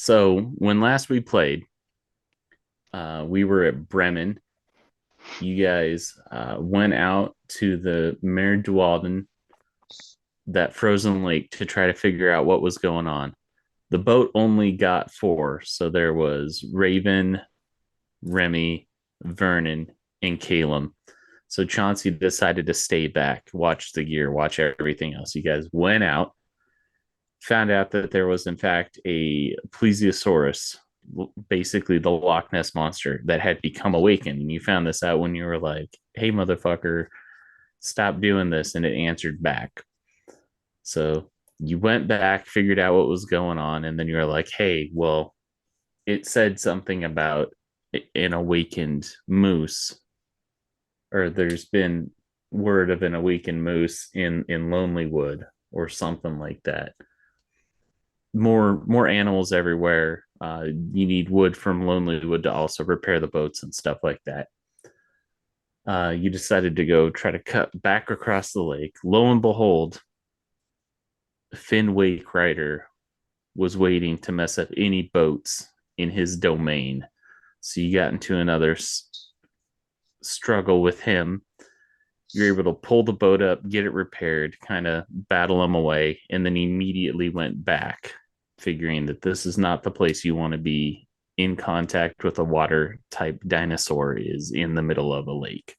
So when last we played, we were at Bremen. You guys went out to the Mer Dualden, that frozen lake, to try to figure out what was going on. The boat only got four, so there was Raven, Remy, Vernon, and Caleb. So Chauncey decided to stay back, watch the gear, watch everything else. You guys went out, found out that there was in fact a plesiosaurus, basically the Loch Ness monster that had become awakened. And you found this out when you were like, "Hey, motherfucker, stop doing this," and it answered back. So you went back, figured out what was going on, and then you were like, "Hey, well, it said something about an awakened moose, or there's been word of an awakened moose in Lonely Wood or something like that. More animals everywhere. You need wood from Lonely Wood to also repair the boats and stuff like that. You decided to go try to cut back across the lake. Lo and behold, Finn Wake Rider was waiting to mess up any boats in his domain. So you got into another struggle with him. You're able to pull the boat up, get it repaired, kind of battle him away, and then immediately went back, figuring that this is not the place you want to be. In contact with a water type dinosaur is in the middle of a lake.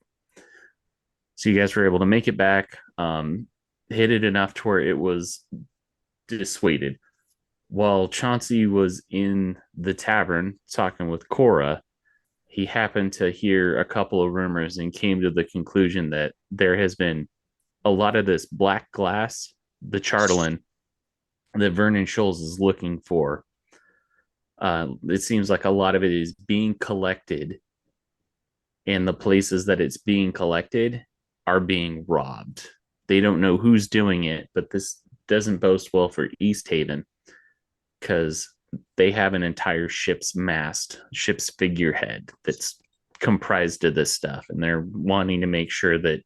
So you guys were able to make it back, hit it enough to where it was dissuaded. While Chauncey was in the tavern talking with Cora, he happened to hear a couple of rumors and came to the conclusion that there has been a lot of this black glass, the Charlatan, that Vernon Scholes is looking for. It seems like a lot of it is being collected, and the places that it's being collected are being robbed. They don't know who's doing it, but this doesn't boast well for East Haven because they have an entire ship's mast, ship's figurehead that's comprised of this stuff, and they're wanting to make sure that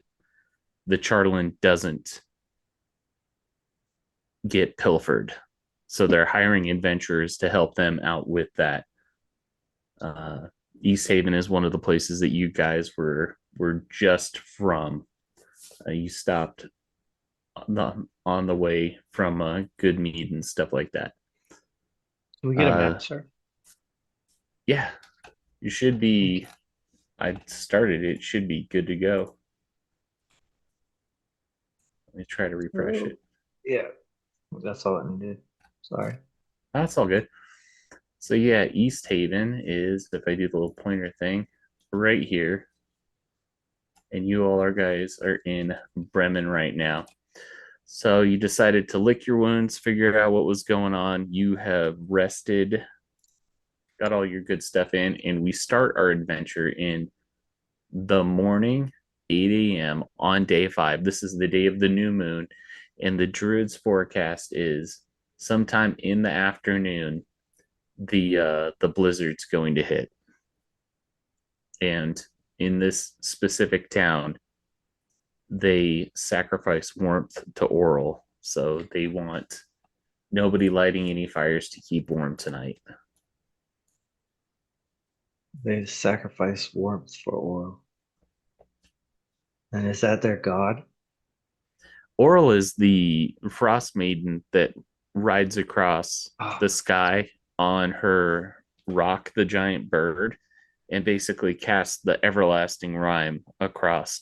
the Charlatan doesn't get pilfered. So they're hiring adventurers to help them out with that. Uh, East Haven is one of the places that you guys were just from. You stopped on the way from Good Mead and stuff like that. Can we get a Uh, map, sir? yeah, you should Thank be. you. I started it. Should be good to go. Let me try to refresh Oh, it. yeah, that's all it needed. Sorry. That's all good. So yeah, East Haven is, if I do the little pointer thing, right here, and you all our guys are in Bremen right now. So you decided to lick your wounds, figure out what was going on. You have rested, got all your good stuff in, and we start our adventure in the morning, 8 a.m. on day 5. This is the day of the new moon, and the Druid's forecast is sometime in the afternoon. The blizzard's going to hit, and in this specific town, they sacrifice warmth to Oral, so they want nobody lighting any fires to keep warm tonight. They sacrifice warmth for oil. And is that their god? Oral is the Frostmaiden that rides across Oh, the sky on her rock, the giant bird, and basically casts the everlasting rime across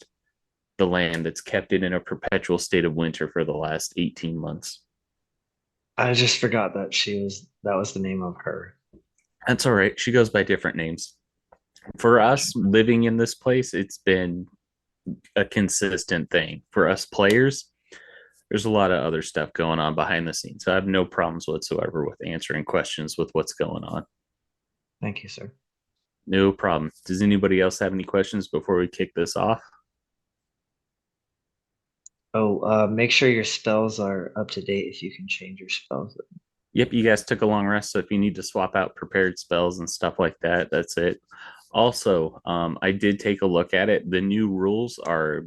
the land that's kept it in a perpetual state of winter for the last 18 months. I just forgot that that was the name of her. That's all right. She goes by different names. For Gotcha. us living in this place, it's been a consistent thing. For us players, there's a lot of other stuff going on behind the scenes. So I have no problems whatsoever with answering questions with what's going on. Thank you, sir. No problem. Does anybody else have any questions before we kick this off? Oh, make sure your spells are up to date if you can change your spells. Yep, you guys took a long rest, so if you need to swap out prepared spells and stuff like that, that's it. Also, I did take a look at it. The new rules are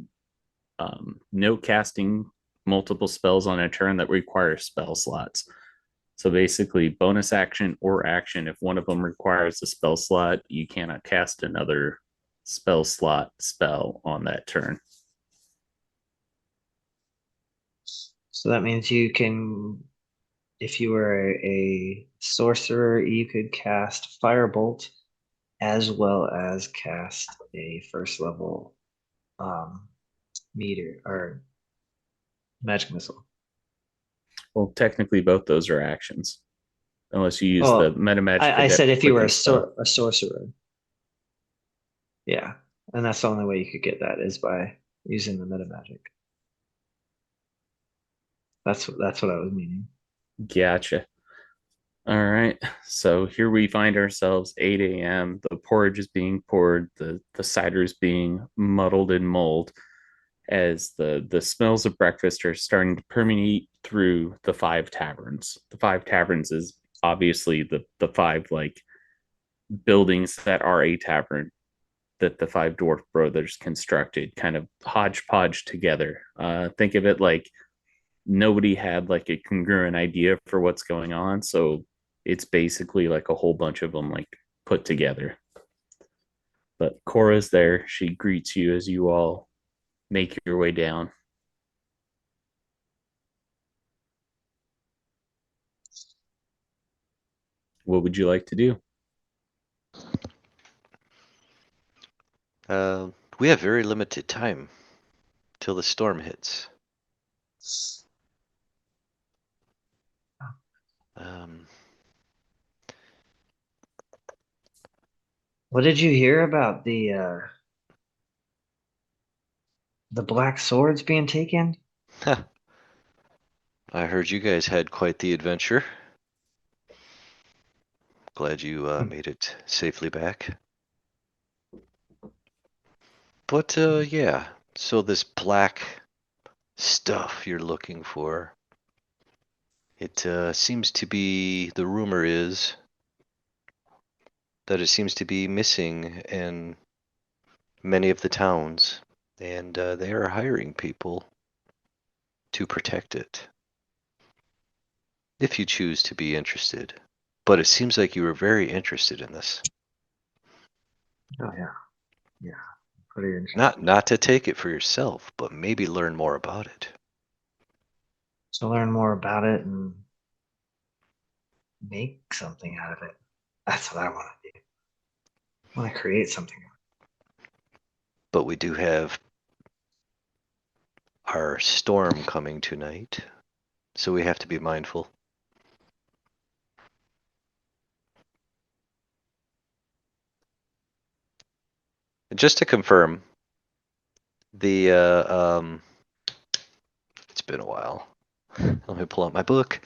no casting multiple spells on a turn that require spell slots. So basically, bonus action or action, if one of them requires a spell slot, you cannot cast another spell slot spell on that turn. So that means you can, if you were a sorcerer, you could cast Firebolt as well as cast a first level um meter or magic missile. Well, technically, both those are actions, unless you use the Oh, meta magic I said adept if you were quicken spell. a sorcerer, yeah, and that's the only way you could get that is by using the meta magic. That's what I was meaning. Gotcha. All right. So here we find ourselves 8 a.m. The porridge is being poured, the cider is being muddled and mulled as the smells of breakfast are starting to permeate through the five taverns. The five taverns is obviously the five like buildings that are a tavern that the five dwarf brothers constructed, kind of hodgepodge together. Think of it like nobody had like a congruent idea for what's going on, so it's basically like a whole bunch of them like put together. But Cora's there. She greets you as you all make your way down. What would you like to do? We have very limited time till the storm hits. Um, What did you hear about the black swords being taken? I heard you guys had quite the adventure. Glad you made it safely back. But yeah, so this black stuff you're looking for, it seems to be, the rumor is that it seems to be missing in many of the towns, and they are hiring people to protect it, if you choose to be interested. But it seems like you were very interested in this. Oh yeah, yeah, pretty Not interesting. not to take it for yourself, but maybe learn more about it. To learn more about it and make something out of it. That's what I want to do. I want to create something. But we do have our storm coming tonight, so we have to be mindful. Just to confirm, the it's been a while. Let me pull out my book.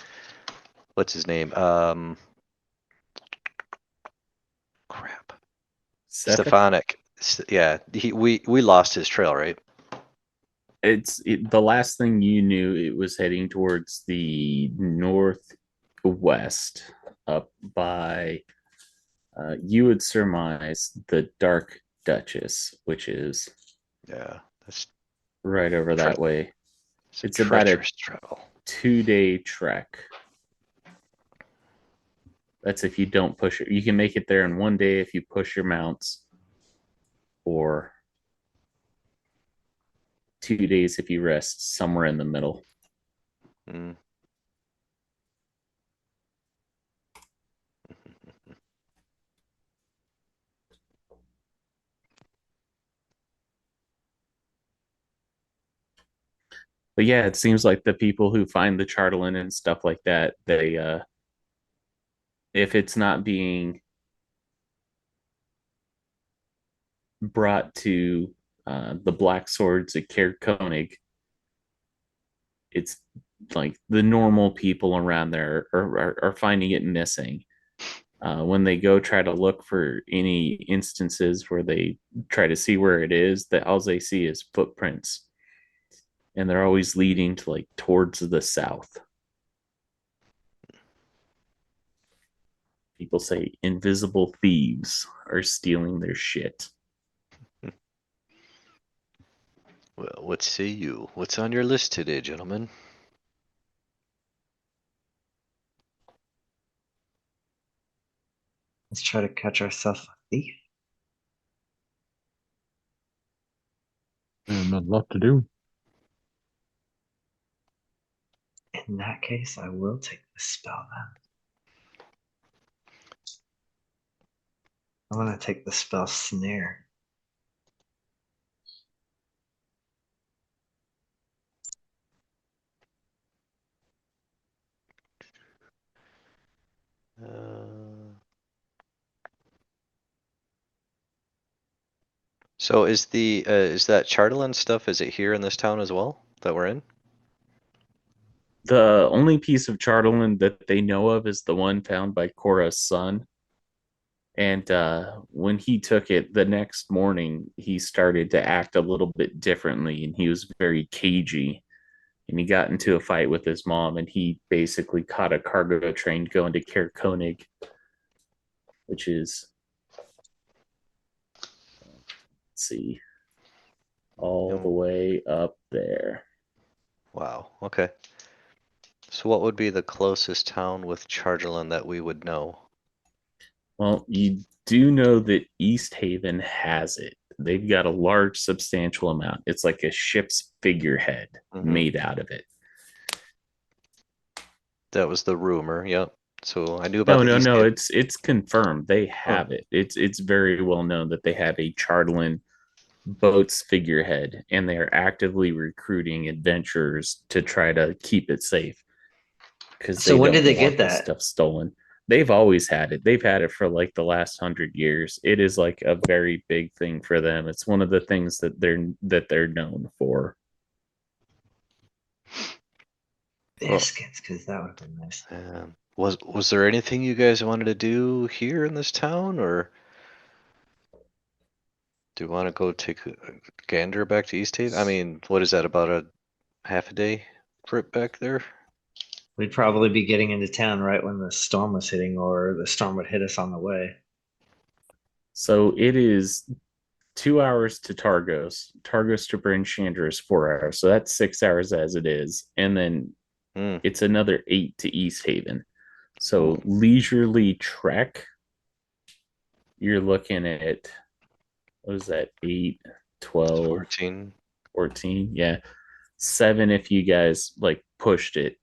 What's his name? Crap. Seth? Stefanik. Yeah, we lost his trail, right? The last thing you knew, it was heading towards the northwest, up by you would surmise the Dark Duchess, which is Yeah, that's right over tre that way. it's a It's about a treacherous travel. 2 day trek. That's if you don't push it. You can make it there in 1 day if you push your mounts, or 2 days if you rest somewhere in the middle. Mm. But yeah, it seems like the people who find the charlatan and stuff like that, they if it's not being brought to the Black Swords at Caer Koenig, it's like the normal people around there are finding it missing. When they go try to look for any instances where they try to see where it is, that all they see is footprints, and they're always leading to like towards the south. People say invisible thieves are stealing their shit. Well, what say you? What's on your list today, gentlemen? Let's try to catch ourselves a thief. And a lot to do. In that case, I will take the spell then. I'm gonna take the spell snare. So is that Charterland stuff? Is it here in this town as well that we're in? The only piece of Charterland that they know of is the one found by Cora's son. And when he took it the next morning, he started to act a little bit differently and he was very cagey. And he got into a fight with his mom and he basically caught a cargo train going to Caer Konig, which is, let's see, all the way up there. Wow. Okay. So what would be the closest town with Charterland that we would know? Well, you do know that East Haven has it. They've got a large, substantial amount. It's like a ship's figurehead made out of it. That was the rumor. Yep. So I knew about No, the no, East no. Haven. It's confirmed. They have it. It's very well known that they have a Chartland boat's figurehead, and they are actively recruiting adventurers to try to keep it safe because So they when did don't they want get this that? stuff stolen. They've always had it. They've had it for like the last 100 years. It is like a very big thing for them. It's one of the things that they're known for. Biscuits, because that would have been nice. Was there anything you guys wanted to do here in this town, or do you want to go take a gander back to East Haven? I mean, what is that, about a half a day trip back there? We'd probably be getting into town right when the storm was hitting, or the storm would hit us on the way. So it is 2 hours to Targos. Targos to Bryn Shander is 4 hours. So that's 6 hours as it is. And then it's another 8 to East Haven. So leisurely trek, you're looking at, what was that, 8, 12, 14. 14? Yeah. 7 if you guys like pushed it.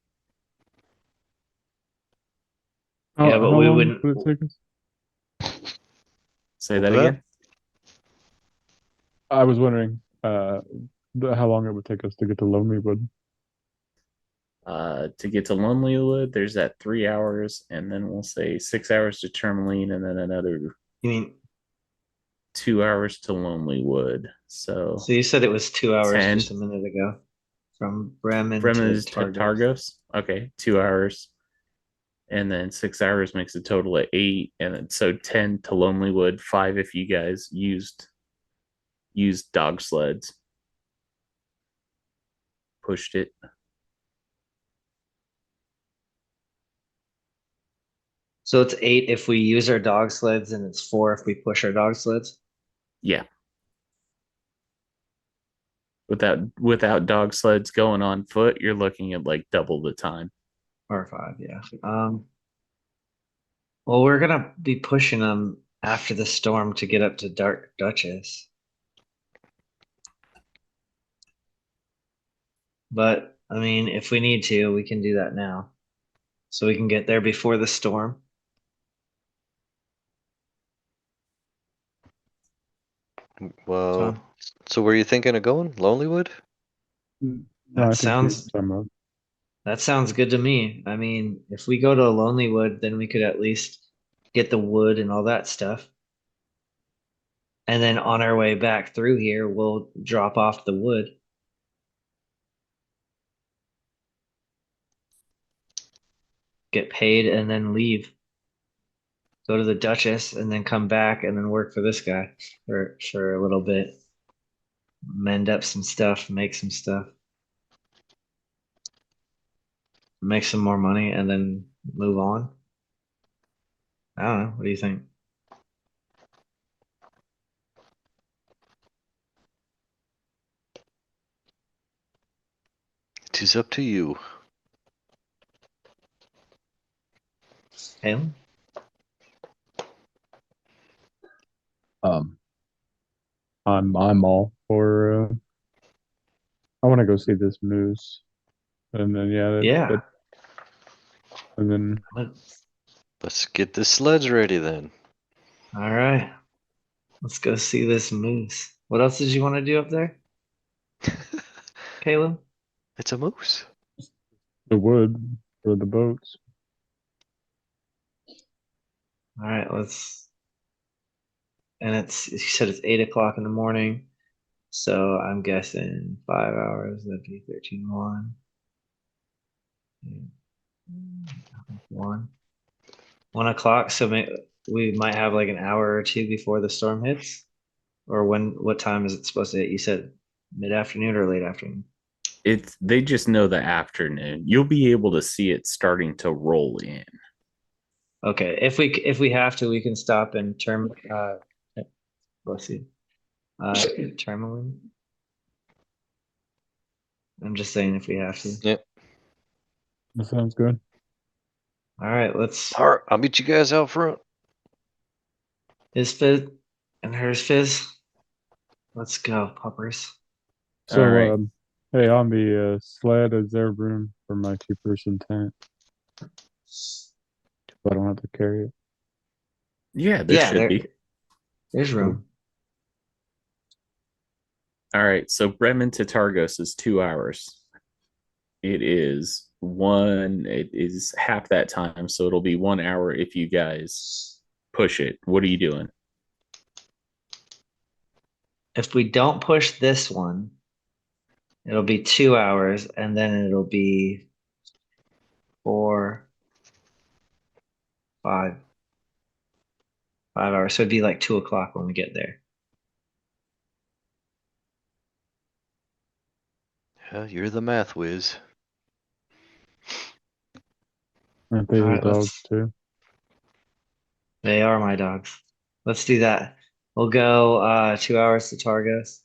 Yeah, but How we long wouldn't. would it take us? Say What that was that? again. I was wondering how long it would take us to get to Lonelywood. To get to Lonelywood, there's that 3 hours, and then we'll say 6 hours to Tourmaline, and then another You mean? 2 hours to Lonelywood. So So you said it was 2 hours 10 just a minute ago, from Bremen to Bremen to Targos. Targos. Okay, 2 hours, and then 6 hours makes a total of 8, and then so 10 to Lonelywood, 5 if you guys used dog sleds, pushed it. So it's 8 if we use our dog sleds, and it's 4 if we push our dog sleds. Yeah. Without dog sleds going on foot, you're looking at like double the time. Or 5, yeah. Well, we're gonna be pushing them after the storm to get up to Dark Duchess. But I mean, if we need to, we can do that now. So we can get there before the storm. Well, Tom? so were you thinking of going Lonelywood? No, That I think sounds that sounds good to me. I mean, if we go to Lonelywood, then we could at least get the wood and all that stuff. And then on our way back through here, we'll drop off the wood. Get paid and then leave. Go to the Duchess and then come back and then work for this guy for a little bit. Mend up some stuff, make some stuff. Make some more money and then move on. I don't know. What do you think? It is up to you. Halen? I'm all for. I want to go see this moose, and then Yeah. and then Let's get the sleds ready then. All right. Let's go see this moose. What else did you want to do up there, Caleb? It's a moose. the wood for the boats. All right, and you said it's 8 o'clock in the morning. So I'm guessing 5 hours, that'd be 13, 1. 1 o'clock. So we might have like an hour or two before the storm hits. Or what time is it supposed to hit? You said mid-afternoon or late afternoon? They just know the afternoon. You'll be able to see it starting to roll in. Okay. If we have to, we can stop and let's see. Terminal. I'm just saying if we have to. Yep. That sounds good. All right, All right, I'll meet you guys out front. his fizz and hers fizz. Let's go, puppers. So, All right. hey, on the sled, is there room for my 2-person tent? So I don't have to carry it. Yeah, there should be. There's room. All right. So Bremen to Targos is 2 hours. It is half that time. So it'll be 1 hour if you guys push it. What are you doing? If we don't push this one, it'll be 2 hours, and then it'll be 4, 5 5 hours. So it'd be like 2 o'clock when we get there. Yeah, you're the math whiz. Aren't they All your right, dogs too? They are my dogs. Let's do that. We'll go 2 hours to Targos.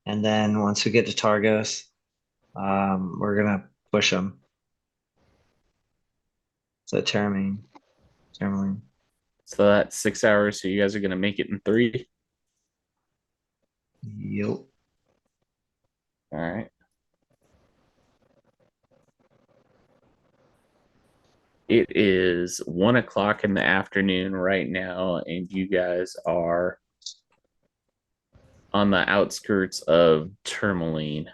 And then once we get to Targos, we're gonna push them. So terminaling. So that's 6 hours. So you guys are going to make it in 3. Yep. All right. It is 1 o'clock in the afternoon right now, and you guys are on the outskirts of Tourmaline.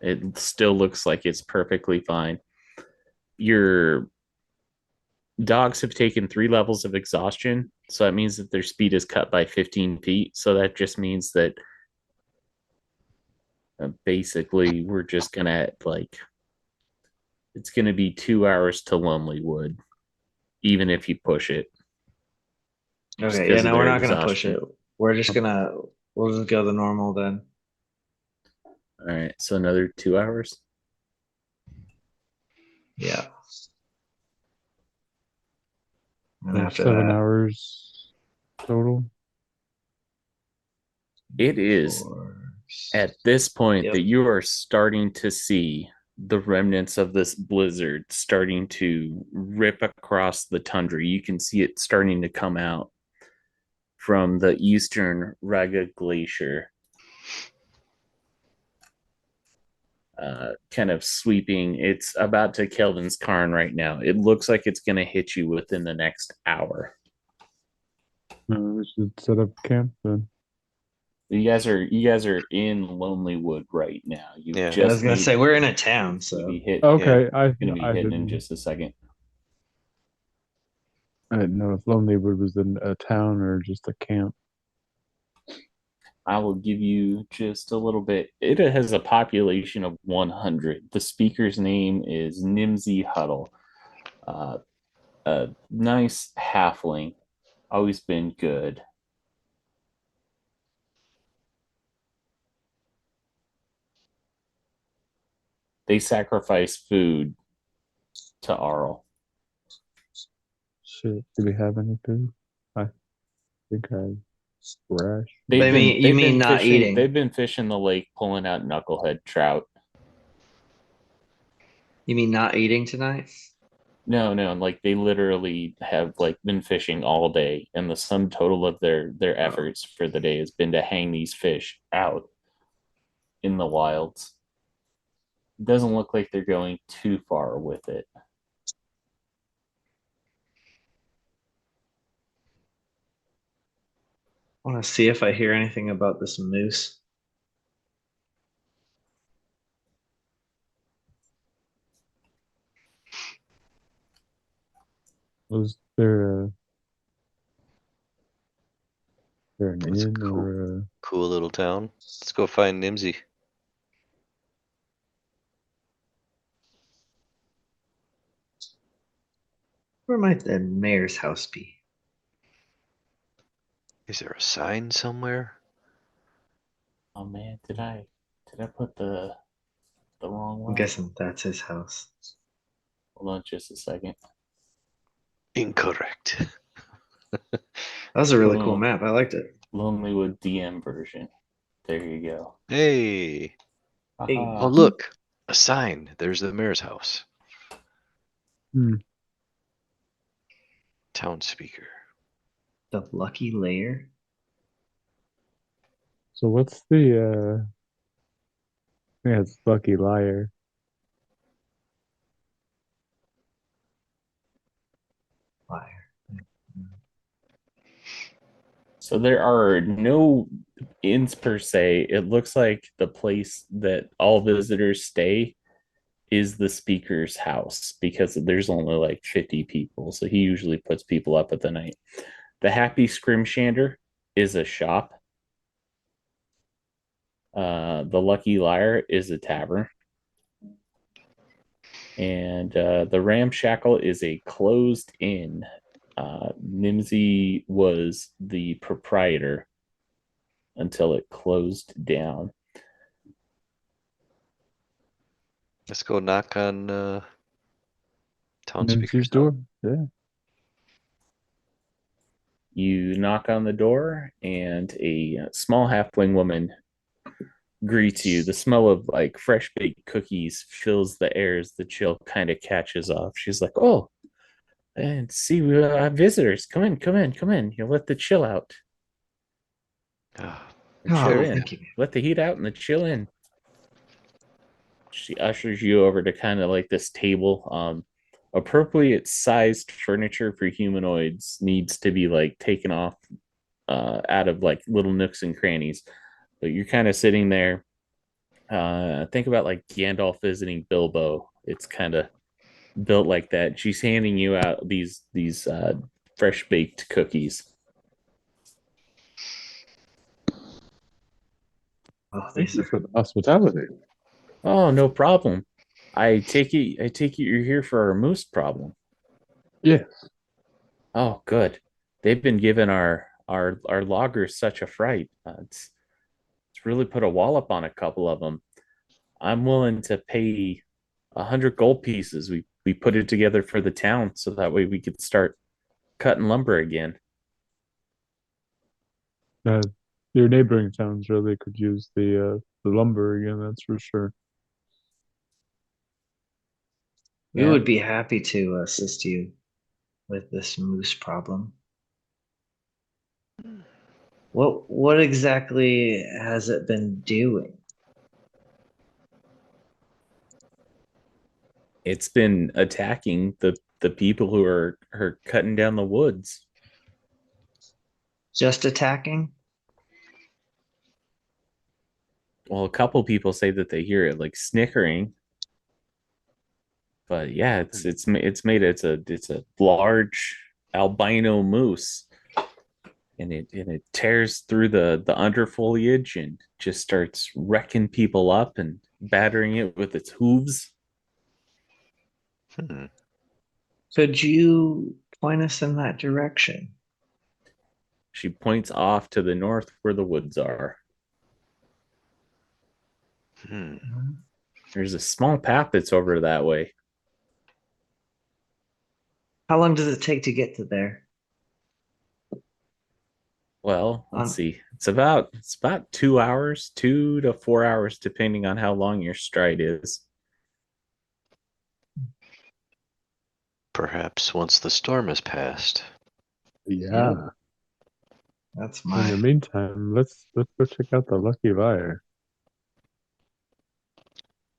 It still looks like it's perfectly fine. Your dogs have taken 3 levels of exhaustion, so that means that their speed is cut by 15 feet. So that just means that basically we're just gonna it's gonna be 2 hours to Lonely Wood, even if you push it. Okay, yeah, Of no, we're their not gonna push exhaustion. it. We'll just go the normal then. All right, so another 2 hours. Yeah. And Like after 7 hours total. It is at this point Yep. that you are starting to see the remnants of this blizzard starting to rip across the tundra. You can see it starting to come out from the eastern Raga Glacier, kind of sweeping. It's about to Kelvin's Cairn right now. It looks like it's going to hit you within the next hour. We should set up camp then. You guys are in Lonely Wood right now. You Yeah. I was just gonna made say it. we're in a town, It's gonna so be hit. Okay, It's gonna be I hitting in didn't just a second. know if Lonelywood was in a town or just a camp. I will give you just a little bit. It has a population of 100. The speaker's name is Nimsy Huddle. A nice halfling, always been good. They sacrifice food to Arl. Shit, do we have any food? I think I rash. you mean not fishing. eating? They've been fishing the lake, pulling out knucklehead trout. You mean not eating tonight? No, like they literally have like been fishing all day, and the sum total of their efforts for the day has been to hang these fish out in the wilds. It doesn't look like they're going too far with it. I want to see if I hear anything about this moose. Was there an It's a inn cool, or a... cool little town. Let's go find Nimsy. Where might the mayor's house be? Is there a sign somewhere? Oh man, did I put the wrong I'm one? guessing that's his house. Hold on just a second. Incorrect. That was a really cool Oh, map. I liked it. Lonelywood DM version. There you go. Hey. Oh, Aha. Hey, look. A sign. There's the mayor's house. Hmm. Town speaker. the lucky lair. So what's the yeah, it's Lucky Liar. Liar. So there are no inns per se. It looks like the place that all visitors stay is the speaker's house because there's only like 50 people. So he usually puts people up at the night. The Happy Scrimshander is a shop. The Lucky Liar is a tavern. And the Ramshackle is a closed inn. Nimsy was the proprietor until it closed down. Let's go knock on town Nimsy's speaker's door. door. Yeah. You knock on the door, and a small halfling woman greets you. The smell of like fresh baked cookies fills the air as the chill kind of catches off. She's like, "Oh, and see, we have visitors. Come in, come in, come in. You let the chill out, Ah, or chill Oh, very in. thank you. Let the heat out and the chill in." She ushers you over to kind of like this table. Appropriate sized furniture for humanoids needs to be like taken off out of like little nooks and crannies. But you're kind of sitting there. Think about like Gandalf visiting Bilbo. It's kind of built like that. She's handing you out these fresh baked cookies. Oh, Thank these you are for the hospitality. Oh, no problem. I take it you're here for our moose problem. Yes. Oh, good. They've been giving our loggers such a fright. It's really put a wallop on a couple of them. I'm willing to pay 100 gold pieces. We put it together for the town so that way we could start cutting lumber again. Uh, your neighboring towns really could use the lumber again, that's for sure. We Yeah, would be happy to assist you with this moose problem. What exactly has it been doing? it's been attacking the people who are cutting down the woods. Just attacking? Well, a couple people say that they hear it like snickering, but yeah, it's a large albino moose, and it tears through the under foliage and just starts wrecking people up and battering it with its hooves. Hmm. Could you point us in that direction? She points off to the north where the woods are. Hmm. There's a small path that's over that way. How long does it take to get to there? Well, let's On see. It's about 2 hours, 2 to 4 hours, depending on how long your stride is. Perhaps once the storm has passed. Yeah. That's In the my. meantime, let's go check out the Lucky Liar.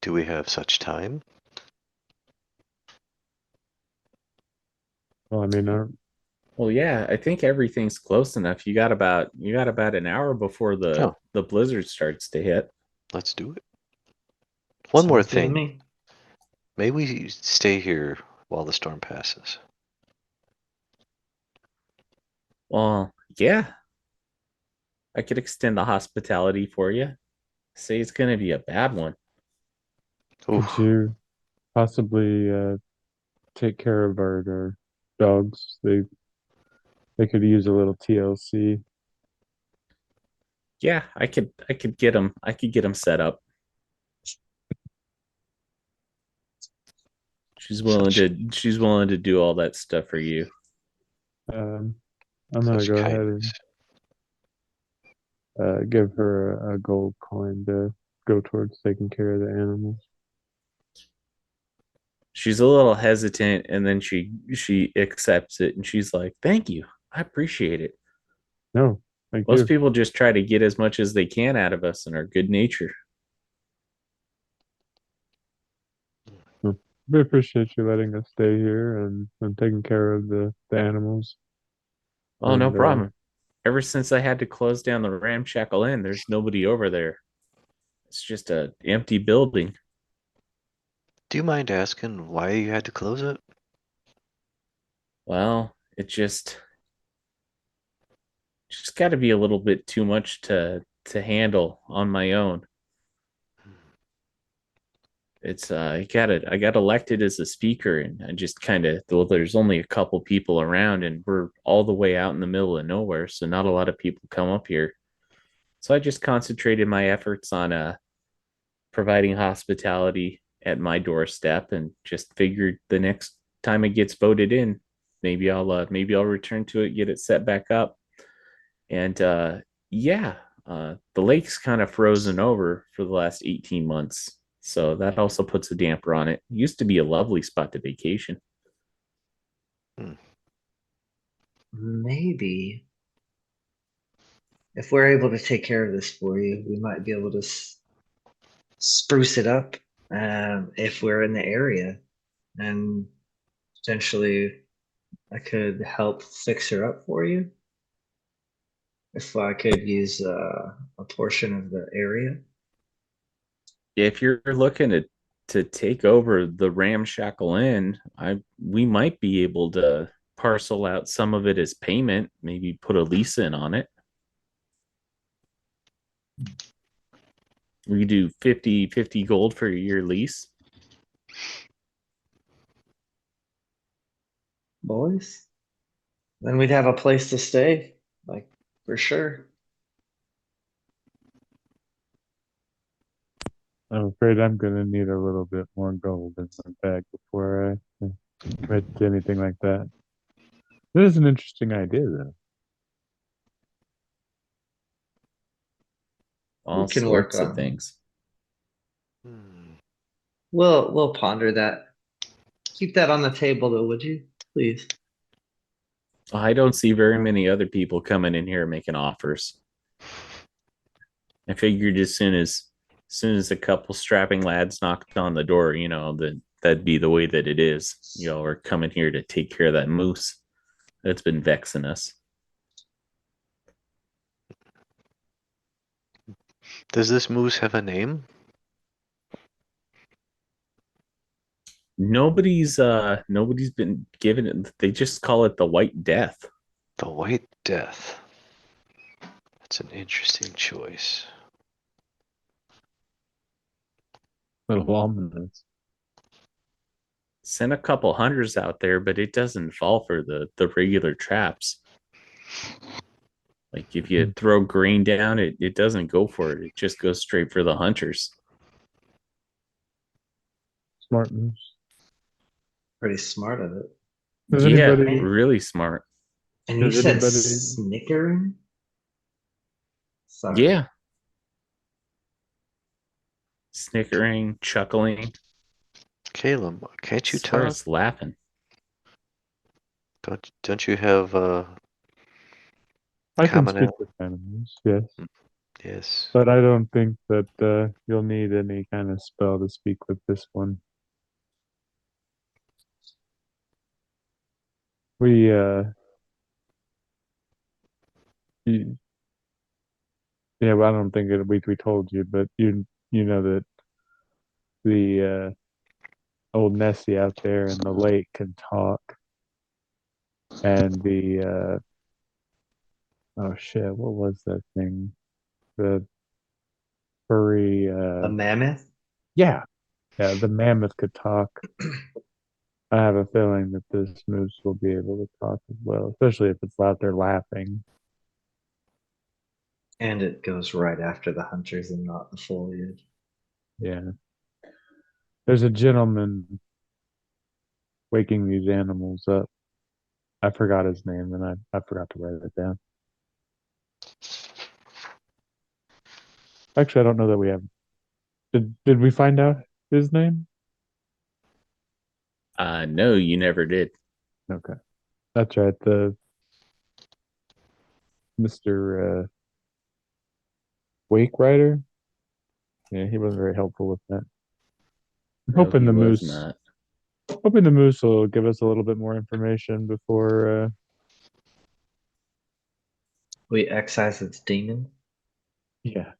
Do we have such time? Well, I mean, Well, yeah, I think everything's close enough. You got about an hour before the Oh, the blizzard starts to hit. let's do it. One more Sounds good to thing. me. May we stay here while the storm passes? Well, yeah, I could extend the hospitality for you. Say it's going to be a bad one. could Oof. you possibly take care of our dogs? They could use a little TLC. Yeah, I could get them. I could get them set up. She's willing Such to she's willing to do all that stuff for you. Um, I'm gonna such go ahead kindness. and give her a gold coin to go towards taking care of the animals. She's a little hesitant and then she accepts it and she's like, "Thank you. I appreciate it." No, thank Most you. people just try to get as much as they can out of us and are good natured. No, we appreciate you letting us stay here and taking care of the animals. Oh, no And problem. Ever since I had to close down the ramshackle inn, there's nobody over there. It's just a empty building. Do you mind asking why you had to close it? Well, it just got to be a little bit too much to handle on my own. It's I got elected as a speaker and I just kind of, well, there's only a couple people around and we're all the way out in the middle of nowhere, so not a lot of people come up here. So I just concentrated my efforts on providing hospitality at my doorstep and just figured the next time it gets voted in, maybe I'll return to it, get it set back up. And yeah, the lake's kind of frozen over for the last 18 months. So that also puts a damper on it. Used to be a lovely spot to vacation. Hmm. Maybe if we're able to take care of this for you, we might be able to spruce it up if we're in the area. And potentially I could help fix her up for you if I could use a portion of the area. If you're looking to take over the Ramshackle Inn, I we might be able to parcel out some of it as payment, maybe put a lease in on it. We could do 50 gold for a year lease. Boys, then we'd have a place to stay, like for sure. I'm afraid I'm gonna need a little bit more gold in my bag before I commit to anything like that. This is an interesting idea, though. We All can work sorts of on. things. Hmm. We'll ponder that. Keep that on the table, though, would you? Please. I don't see very many other people coming in here making offers. I figured as soon as a couple strapping lads knocked on the door, that'd be the way that it is. Y'all are coming here to take care of that moose that's been vexing us. Does this moose have a name? Nobody's been given it. They just call it the White Death. The White Death. That's an interesting choice. Little ominous. Sent a couple hunters out there, but it doesn't fall for the regular traps. Like if you throw grain down, it doesn't go for it. It just goes straight for the hunters. Smart moves. Pretty smart of it. Does Yeah, anybody? And, really smart. and you Does said anybody? snickering? Sorry. Yeah, snickering, chuckling, Caleb, can't you as far talk? as laughing. Don't you have I can speak commonality? with animals, yes. Yes. But I don't think that you'll need any kind of spell to speak with this one. We y- yeah, well, I don't think we told you, but you know that the old Nessie out there in the lake can talk, and the oh shit, what was that thing? The furry A mammoth? yeah, yeah, the mammoth could talk. I have a feeling that this moose will be able to talk as well, especially if it's out there laughing. And it goes right after the hunters and not the foliage. Yeah. There's a gentleman waking these animals up. I forgot his name and I forgot to write it down. Actually, I don't know that we have. Did we find out his name? No, you never did. Okay. That's right. The Mr. Wake Rider. Yeah, he wasn't very helpful with that. I'm No, hoping he the was moose not. hoping the moose will give us a little bit more information before We excise its demon. yeah.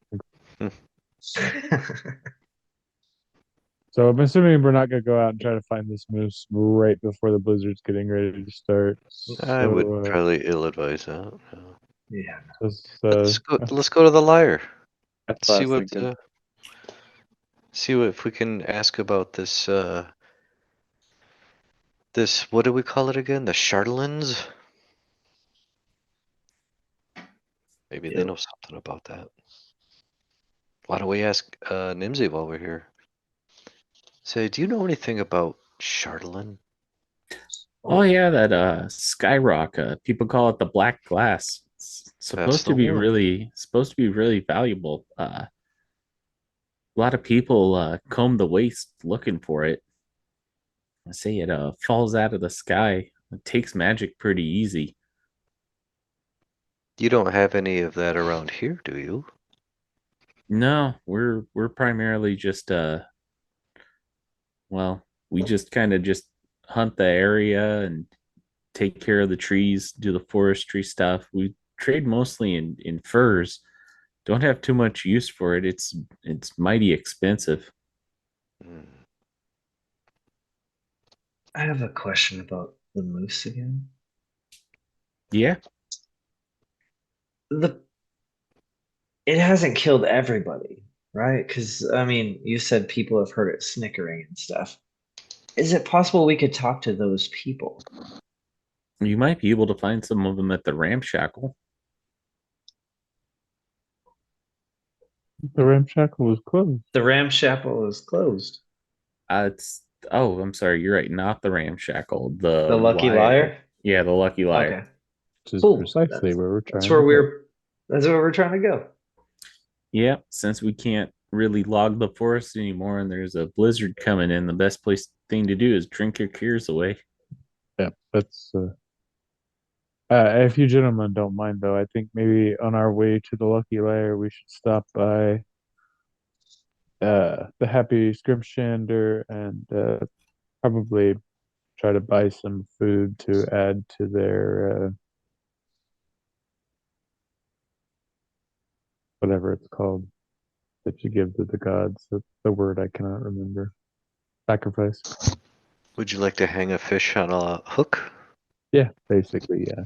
So I'm assuming we're not gonna go out and try to find this moose right before the blizzard's getting ready to start. I would So probably ill-advise that. Yeah. just Let's go to the lyre. that's what I See was what thinking. if we can ask about this this, what do we call it again? The Chardelins? Maybe they Yep. know something about that. Why don't we ask Nimsy while we're here? Say, do you know anything about Chardelin? Oh yeah, that skyrock. People call it the black glass. It's That's supposed the to be one. really valuable. A lot of people comb the waste looking for it. I say it falls out of the sky. It takes magic pretty easy. You don't have any of that around here, do you? No, we're primarily just well, we just kind of just hunt the area and take care of the trees, do the forestry stuff. We trade mostly in furs. Don't have too much use for it. It's mighty expensive. Hmm. I have a question about the moose again. Yeah. The it hasn't killed everybody, right? Because I mean, you said people have heard it snickering and stuff. Is it possible we could talk to those people? You might be able to find some of them at the ramshackle. The ramshackle was closed. The ramshackle is closed. It's oh, I'm sorry, you're right, not the ramshackle, the The Lucky liar. Liar? Yeah, the lucky liar. Okay, Which is cool. precisely where we're That's trying where to go. we're trying to go. Yeah, since we can't really log the forest anymore and there's a blizzard coming in, the best place thing to do is drink your cures away. Yeah, that's if you gentlemen don't mind though, I think maybe on our way to the Lucky Lair we should stop by the Happy Scripshander and probably try to buy some food to add to their whatever it's called that you give to the gods. That's the word I cannot remember. Sacrifice. Would you like to hang a fish on a hook? Yeah, basically, yeah.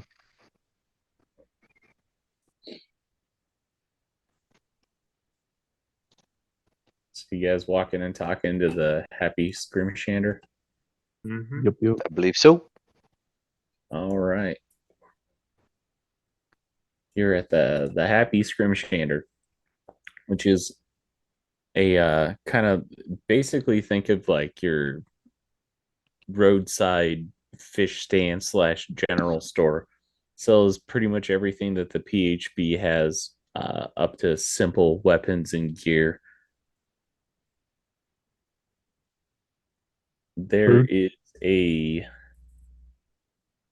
So you guys walking and talking to the happy skirmishander. Mm-hmm. Yup, yup. I believe so. All right. You're at the happy skirmishander, which is a kind of basically think of like your roadside fish stand slash general store. Sells pretty much everything that the PHB has, up to simple weapons and gear. There Food. is a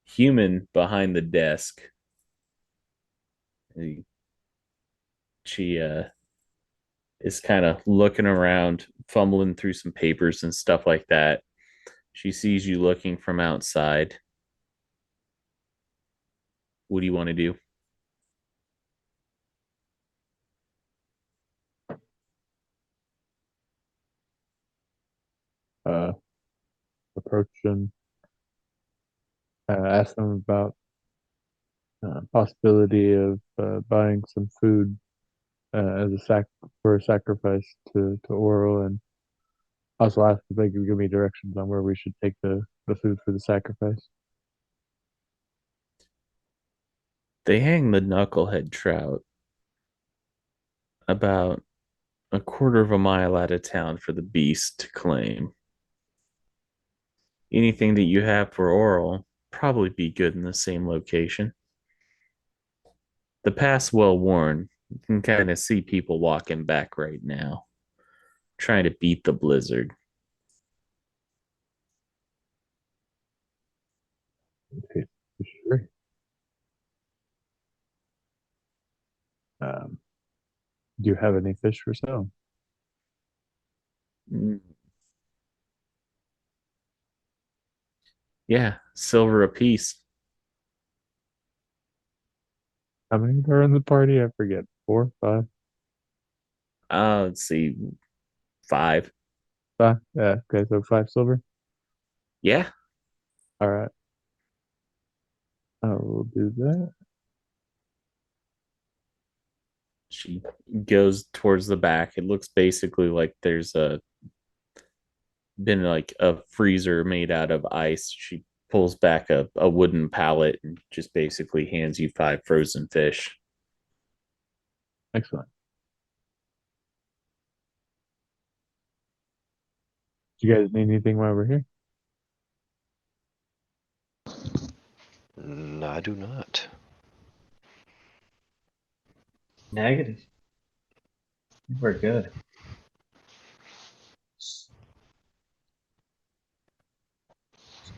human behind the desk. She is kind of looking around, fumbling through some papers and stuff like that. She sees you looking from outside. What do you want to do? Uh, approach and ask them about possibility of buying some food as a for a sacrifice to Oral, and also ask if they could give me directions on where we should take the food for the sacrifice. They hang the knucklehead trout about a quarter of a mile out of town for the beast to claim. Anything that you have for Oral probably be good in the same location. The path's well worn. You can kind of see people walking back right now, trying to beat the blizzard. Okay, sure. Um, do you have any fish for sale? Mm. Yeah, silver apiece. How many are in the party? I forget. Four, five, Let's see, 5. five. Yeah. Okay, so 5 silver. Yeah, All right. I will do that. she goes towards the back. It looks basically like there's been like a freezer made out of ice. She pulls back a wooden pallet and just basically hands you 5 frozen fish. Excellent. Do you guys need anything while we're here? I do not. Negative. We're good.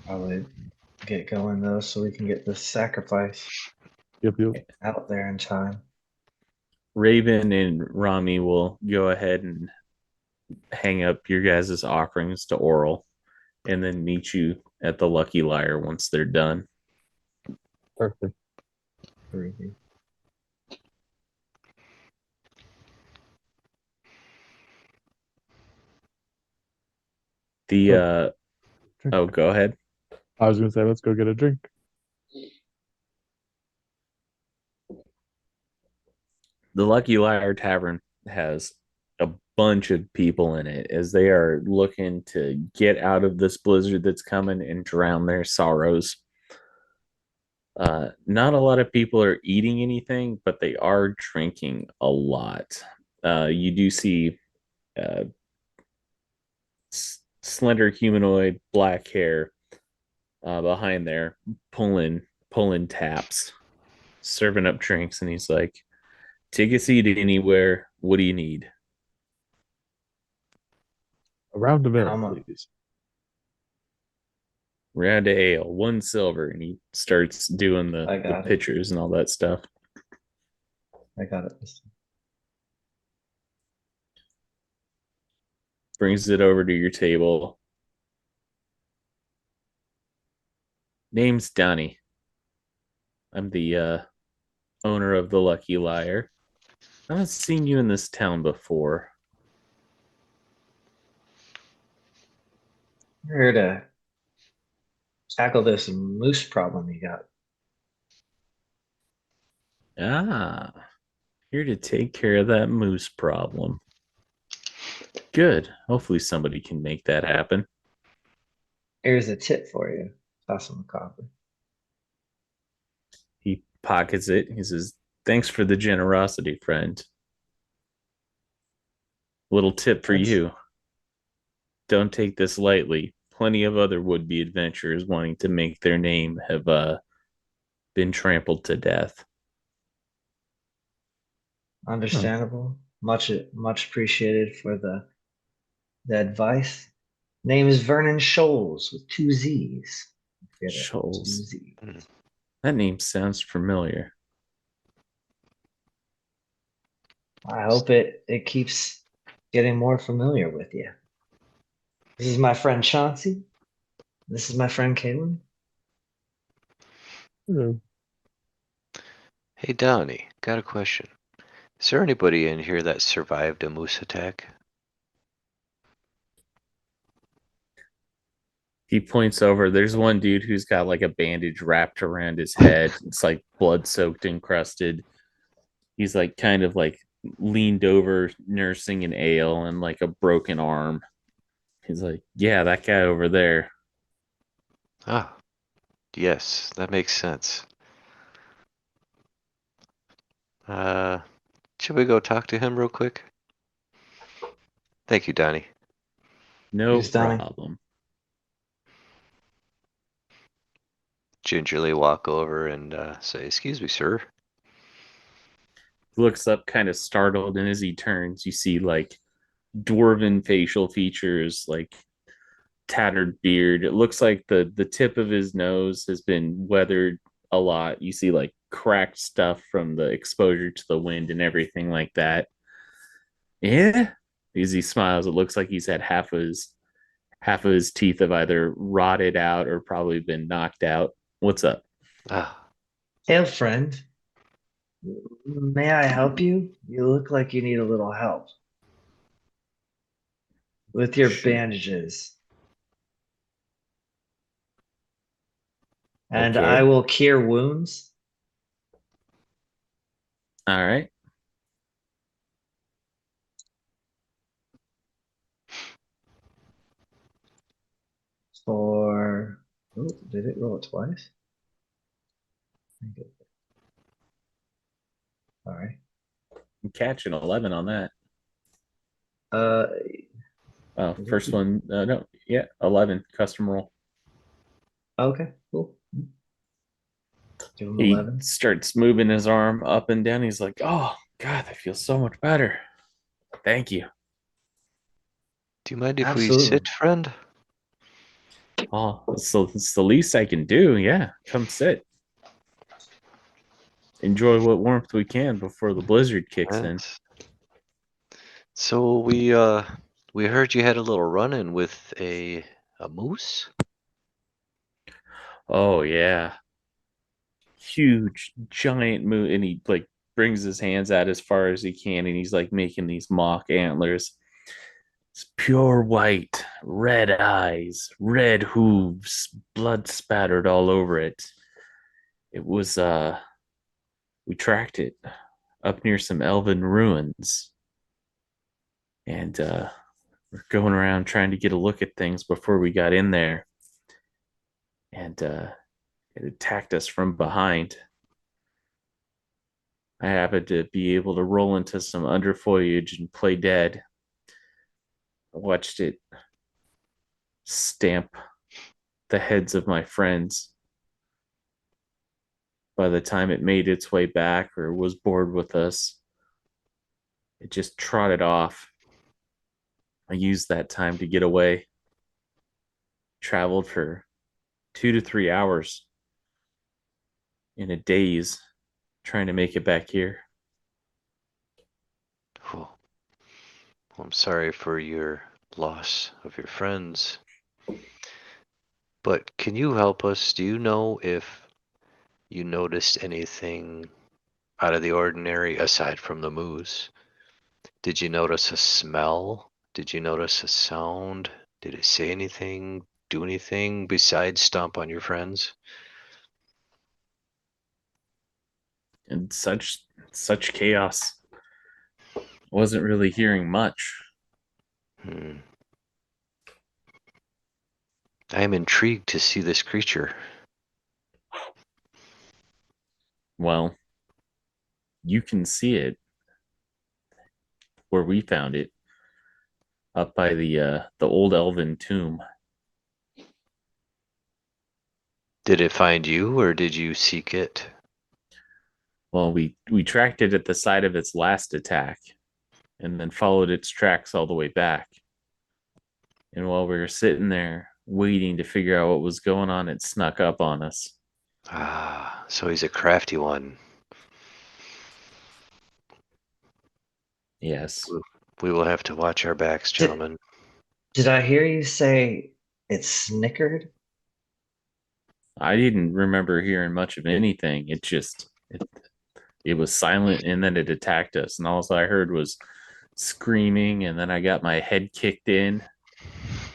Probably get going though, so we can get the sacrifice Yep, yep. out there in time. Raven and Rami will go ahead and hang up your guys' offerings to Oral and then meet you at the Lucky Liar once they're done. Perfect. Groovy. The So, drink. oh, go ahead. I was gonna say, let's go get a drink. The Lucky Liar Tavern has a bunch of people in it as they are looking to get out of this blizzard that's coming and drown their sorrows. Not a lot of people are eating anything, but they are drinking a lot. You do see uh, slender humanoid, black hair behind there, pulling taps, serving up drinks, and he's like, "Take a seat anywhere. What do you need?" A round of How ale, much? please. Round of ale, 1 silver, and he starts doing I the got it. pitchers and all that stuff. I got it this time. Brings it over to your table. Name's Donnie. I'm the owner of the Lucky Liar. I haven't seen you in this town before. We're here to tackle this moose problem you got. Ah, here to take care of that moose problem. Good. Hopefully somebody can make that happen. Here's a tip for you. Toss him a copper. He pockets it. He says, "Thanks for the generosity, friend. Little tip for That's you. Don't take this lightly. Plenty of other would-be adventurers wanting to make their name have been trampled to death." Huh. understandable. Much appreciated for the advice. Name is Vernon Scholes with 2 Z's. Get it? Shoals. 2Z. That name sounds familiar. I hope it keeps getting more familiar with you. This is my friend Chauncey. This is my friend Kaylin. Oh, Hey, Donnie, got a question. Is there anybody in here that survived a moose attack? He points over. There's one dude who's got like a bandage wrapped around his head. It's like blood soaked, encrusted. He's like kind of like leaned over, nursing an ale and like a broken arm. He's like, yeah, that guy over there. Ah, yes, that makes sense. Uh, should we go talk to him real quick? Thank you, Donnie. No Who's Donnie? problem. Gingerly walk over and say, "Excuse me, sir." He looks up kind of startled, and as he turns, you see like dwarven facial features, like tattered beard. It looks like the tip of his nose has been weathered a lot. You see like cracked stuff from the exposure to the wind and everything like that. Yeah. As he smiles, it looks like he's had half of his teeth have either rotted out or probably been knocked out. What's up? Ah, Hey, friend. May I help you? You look like you need a little help with your Shoot. bandages. And I Okay. will cure wounds All right. for. Oh, did it roll it twice? All right. I'm catching 11 on that. Uh, Oh, first one. No. Yeah. 11. Custom roll. okay, cool. Give him He 11. starts moving his arm up and down. He's like, oh, God, that feels so much better. Thank you. do you mind if we Absolutely. sit, friend? Oh, it's the least I can do. Yeah. Come sit. Enjoy what warmth we can before the blizzard kicks in. Yes. So we heard you had a little run-in with a moose. Oh, yeah. Huge, giant moon. And he like brings his hands out as far as he can. And he's like making these mock antlers. It's pure white, red eyes, red hooves, blood spattered all over it. It was we tracked it up near some elven ruins. And we're going around trying to get a look at things before we got in there. And it attacked us from behind. I happened to be able to roll into some underfoliage and play dead. I watched it stamp the heads of my friends. By the time it made its way back or was bored with us, it just trotted off. I used that time to get away. Traveled for 2 to 3 hours in a daze trying to make it back here. Oh, I'm sorry for your loss of your friends. But can you help us? Do you know if you noticed anything out of the ordinary aside from the moose? Did you notice a smell? Did you notice a sound? Did it say anything, do anything besides stomp on your friends? And such chaos. Wasn't really hearing much. Hmm. I am intrigued to see this creature. Well, you can see it where we found it, up by the old elven tomb. Did it find you or did you seek it? Well, we tracked it at the site of its last attack, and then followed its tracks all the way back. And while we were sitting there waiting to figure out what was going on, it snuck up on us. Ah, so he's a crafty one. Yes. We will have to watch our backs, Did, gentlemen. did I hear you say it snickered? I didn't remember hearing much of anything. It was silent, and then it attacked us, and all I heard was screaming, and then I got my head kicked in,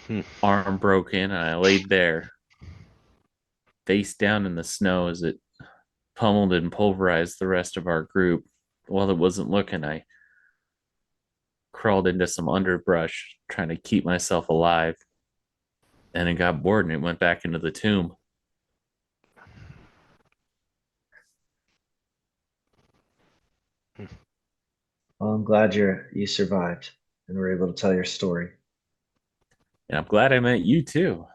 Hmm. arm broken, and I laid there face down in the snow as it pummeled and pulverized the rest of our group. While it wasn't looking, I crawled into some underbrush trying to keep myself alive, and it got bored and it went back into the tomb. Well, I'm glad you survived and were able to tell your story. And I'm glad I met you too.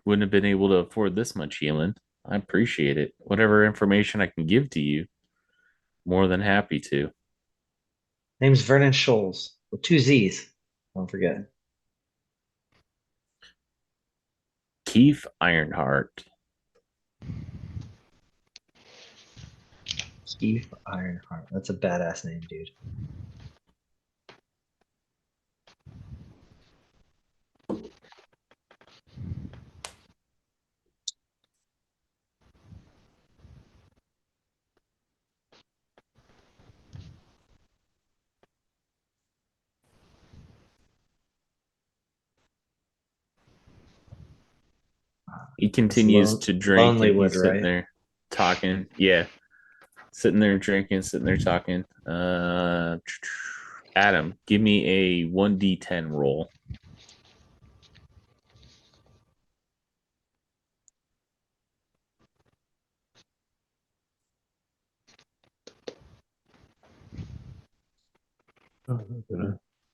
Wouldn't have been able to afford this much healing. I appreciate it. Whatever information I can give to you, more than happy to. Name's Vernon Scholes with two Z's. Don't forget. Keith Ironheart. Keith Ironheart. That's a badass name, dude. He That's continues to drink Lonely and Wood, he's sitting right? there talking. Yeah, sitting there drinking, sitting there talking. Adam, give me a 1d10 roll.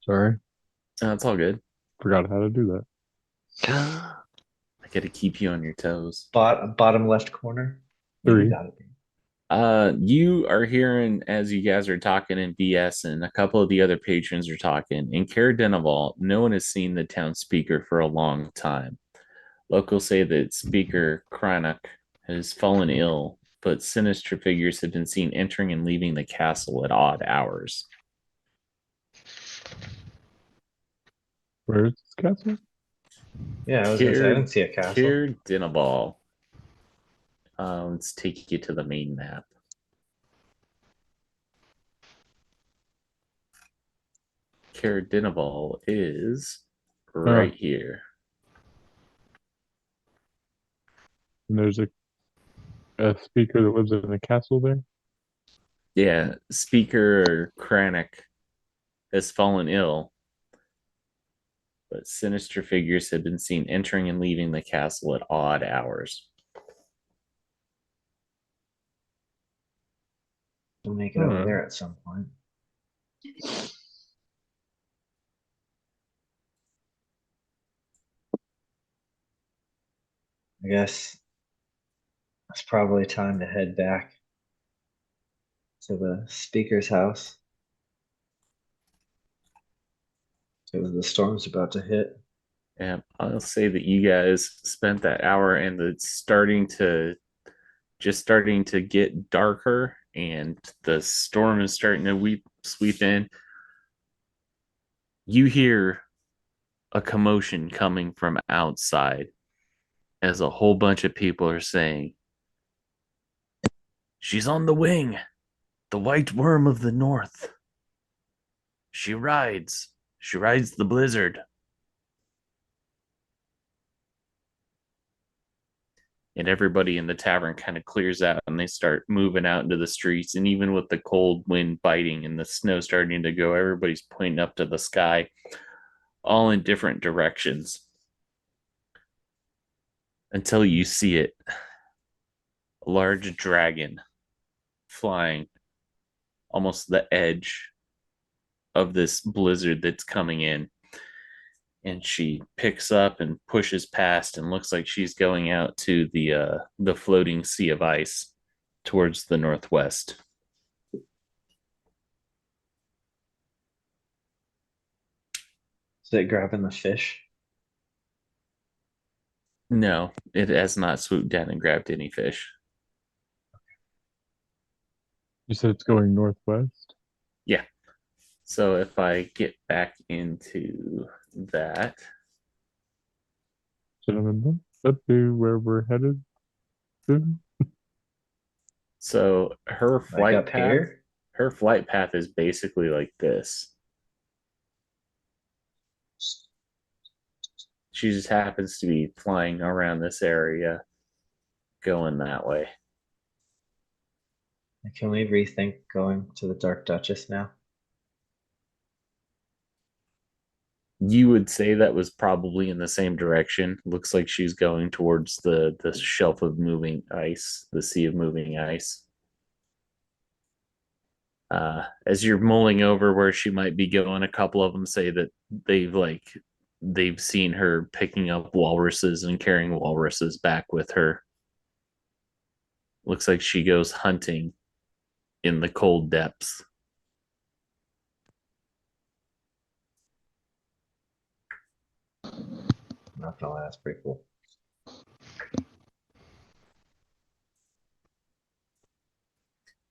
Sorry, It's all good. forgot how to do that. I got to keep you on your toes. Bottom left corner. Yeah, you 3. got it. You are hearing as you guys are talking in BS, and a couple of the other patrons are talking. In Caradenival, no one has seen the town speaker for a long time. Locals say that Speaker Cranach has fallen ill, but sinister figures have been seen entering and leaving the castle at odd hours. Where is this castle? Yeah, I was gonna say I didn't see a castle. Caradenival. Let's take you to the main map. Caradenival is right here. And there's a speaker that lives in a castle there. Yeah, Speaker Cranach has fallen ill, but sinister figures have been seen entering and leaving the castle at odd hours. We'll make it over there at some point. I guess it's probably time to head back to the speaker's house. Because the storm's about to hit. And I'll say that you guys spent that hour and it's starting to get darker and the storm is starting to sweep in. You hear a commotion coming from outside as a whole bunch of people are saying, "She's on the wing, the white worm of the north. She rides the blizzard." And everybody in the tavern kind of clears out and they start moving out into the streets. And even with the cold wind biting and the snow starting to go, everybody's pointing up to the sky, all in different directions until you see it. A large dragon flying almost the edge of this blizzard that's coming in. And she picks up and pushes past and looks like she's going out to the floating sea of ice towards the northwest. Is it grabbing the fish? No, it has not swooped down and grabbed any fish. You said it's going northwest. Yeah. So if I get back into that, Gentlemen, up to where we're headed to. so Like up here? her flight path is basically like this. She just happens to be flying around this area, going that way. Can we rethink going to the Dark Duchess now? You would say that was probably in the same direction. Looks like she's going towards the shelf of moving ice, the sea of moving ice. As you're mulling over where she might be going, a couple of them say that they've seen her picking up walruses and carrying walruses back with her. Looks like she goes hunting in the cold depths. Not gonna lie, that's pretty cool.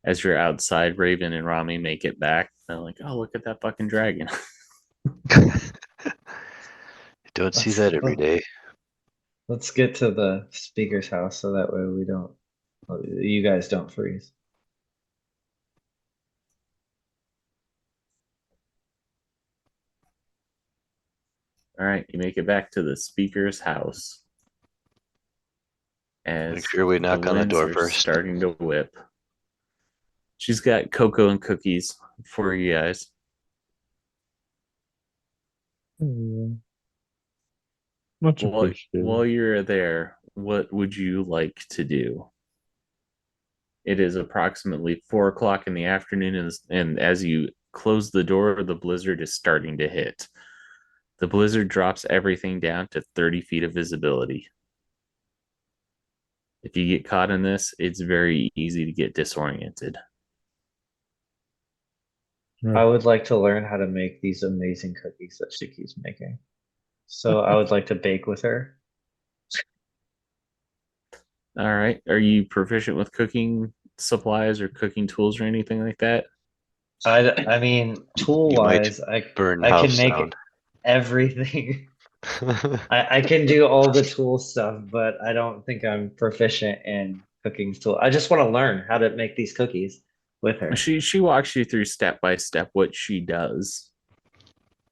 As you're outside, Raven and Rami make it back. They're like, "Oh, look at that fucking dragon!" Don't see that every day. Let's get to the speaker's house so that way you guys don't freeze. All right, you make it back to the speaker's house. As Make sure we the knock on the winds door are first. starting to whip. She's got cocoa and cookies for you guys. Much While appreciated. you're there, what would you like to do? It is approximately 4 o'clock in the afternoon, and as you close the door, the blizzard is starting to hit. The blizzard drops everything down to 30 feet of visibility. If you get caught in this, it's very easy to get disoriented. I would like to learn how to make these amazing cookies that she keeps making. So I would like to bake with her. All right. Are you proficient with cooking supplies or cooking tools or anything like that? I mean, tool You might wise, burn I can house make down. everything. I can do all the tool stuff, but I don't think I'm proficient in cooking tool. I just want to learn how to make these cookies with her. She walks you through step by step what she does.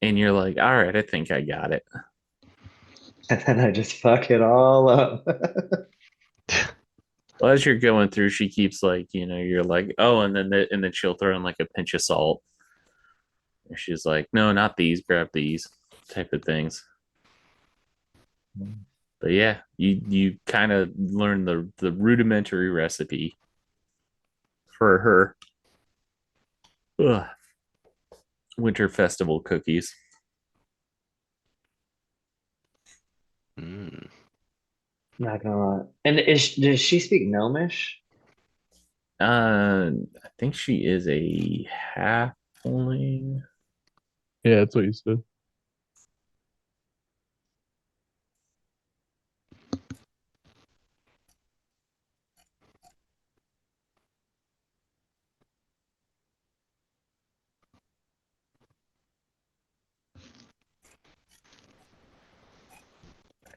And you're like, all right, I think I got it. And then I just fuck it all up. Well, as you're going through, she keeps like, you're like, oh, and then she'll throw in like a pinch of salt. And she's like, no, not these, grab these type of things. But yeah, you kind of learn the rudimentary recipe for her winter festival cookies. Mm. Not gonna lie. And does she speak Gnomish? I think she is a halfling. Yeah, that's what you said.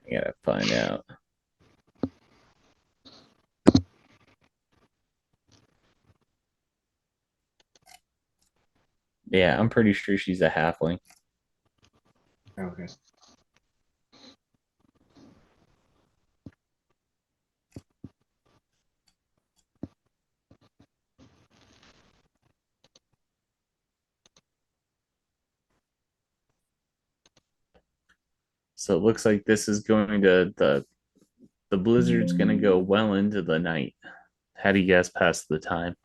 I gotta find out. Yeah, I'm pretty sure she's a halfling. Okay. So it looks like this is going to the blizzard's going to go well into the night. How do you guys pass the time?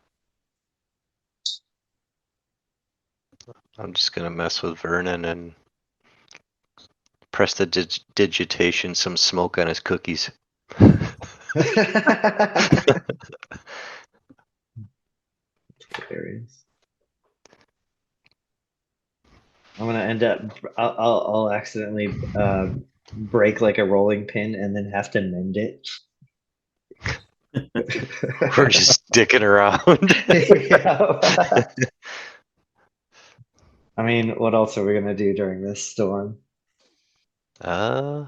I'm just gonna mess with Vernon and press the digitation some smoke on his cookies. Hilarious. I'm gonna end up. I'll accidentally break like a rolling pin and then have to mend it. We're just dicking around. Yeah. I mean, what else are we gonna do during this storm? Uh,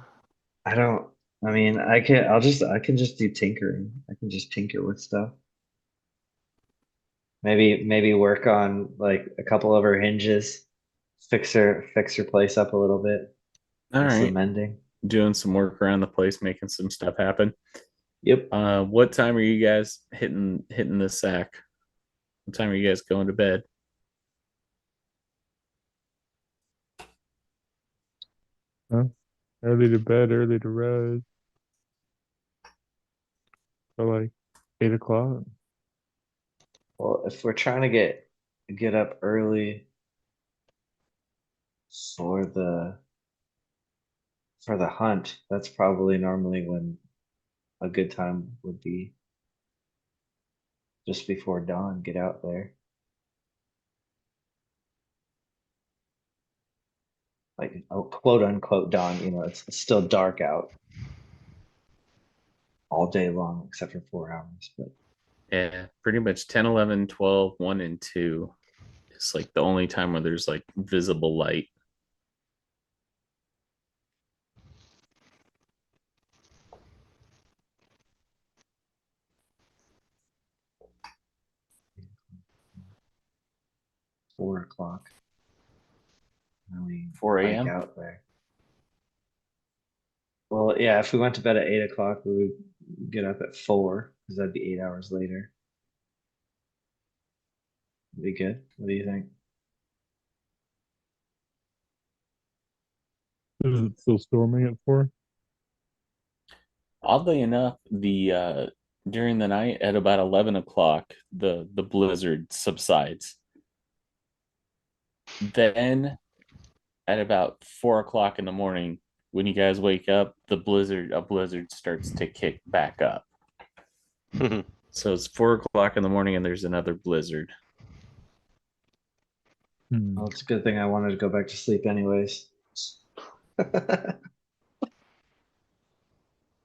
I don't. I mean, I can just do tinkering. I can just tinker with stuff. Maybe work on like a couple of her hinges, fix her place up a little bit, All do some right. mending. Doing some work around the place, making some stuff happen. Yep. What time are you guys hitting the sack? What time are you guys going to bed? Huh? Early to bed, early to rise. So like 8 o'clock. Well, if we're trying to get up early for the hunt, that's probably normally when a good time would be just before dawn. Get out there. Like oh, quote unquote dawn, it's still dark out all day long except for 4 hours. But Yeah, pretty much 10, 11, 12, 1, and 2. It's like the only time where there's like visible light. four o'clock, really 4 hike a.m. out there. Well, yeah, if we went to bed at 8 o'clock, we would get up at 4 because that'd be 8 hours later. Be good. What do you think? Is it still storming at 4? Oddly enough, the during the night at about 11 o'clock, the blizzard subsides. Then at about 4 o'clock in the morning, when you guys wake up, a blizzard starts to kick back up. So it's 4 o'clock in the morning and there's another blizzard. Well, it's a good thing I wanted to go back to sleep anyways.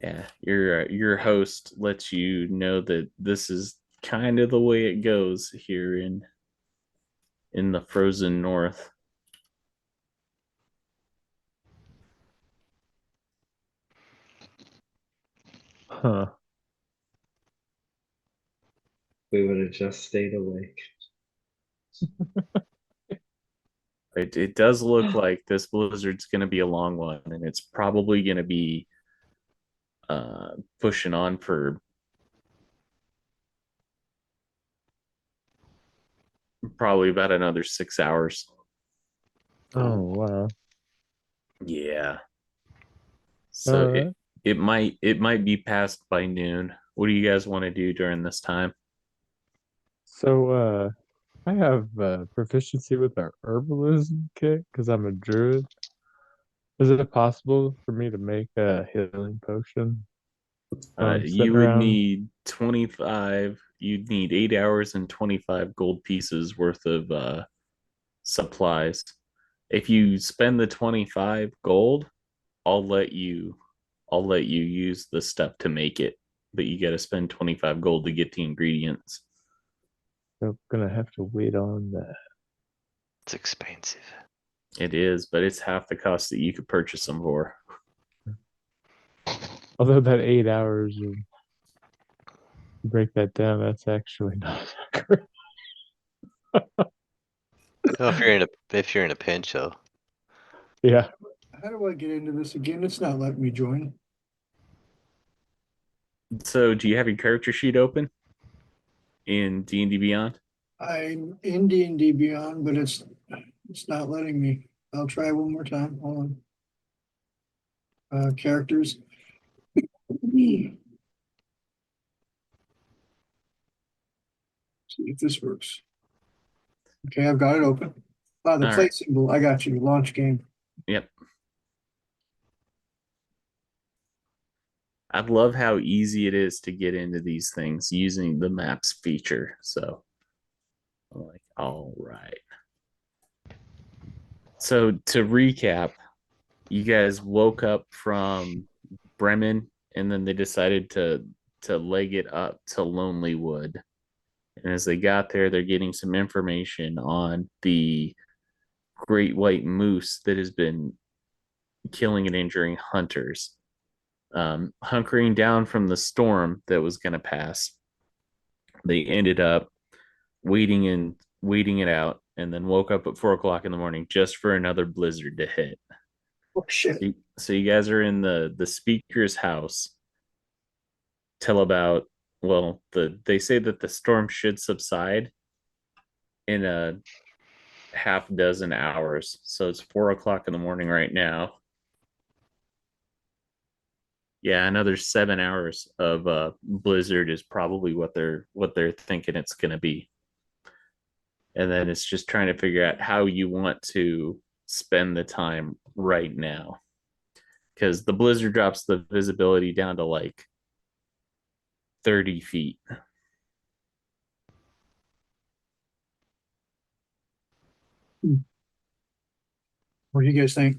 Yeah, your host lets you know that this is kind of the way it goes here in the frozen north. Huh. We would have just stayed awake. It does look like this blizzard's going to be a long one, and it's probably going to be pushing on for probably about another 6 hours. Oh wow. Yeah. So All it right. it might be past by noon. What do you guys want to do during this time? So I have proficiency with our herbalism kit because I'm a druid. Is it possible for me to make a healing potion while I'm sitting You would around? need 25. You'd need 8 hours and 25 gold pieces worth of supplies. If you spend the 25 gold, I'll let you I'll let you use the stuff to make it, but you got to spend 25 gold to get the ingredients. I'm gonna have to wait on that. It's expensive. It is, but it's half the cost that you could purchase them for. Although that 8 hours, you break that down, that's actually not that great. Oh, if you're in a pinch, though. Yeah. How do I get into this again? It's not letting me join. So, do you have your character sheet open in D&D Beyond? I'm in D&D Beyond, but it's not letting me. I'll try one more time. Hold on. Characters. See if this works. Okay, I've got it open. The All play right. symbol. I got you. Launch game. Yep. I love how easy it is to get into these things using the maps feature. So I'm like, all right. So to recap, You guys woke up from Bremen, and then they decided to leg it up to Lonelywood. And as they got there, they're getting some information on the great white moose that has been killing and injuring hunters. Hunkering down from the storm that was going to pass, they ended up waiting it out, and then woke up at 4 o'clock in the morning just for another blizzard to hit. Oh shit. So you guys are in the speaker's house till about, well, they say that the storm should subside in a half dozen hours. So it's 4 o'clock in the morning right now. Yeah, another 7 hours of blizzard is probably what they're thinking it's going to be. And then it's just trying to figure out how you want to spend the time right now, because the blizzard drops the visibility down to like 30 feet. What do you guys think?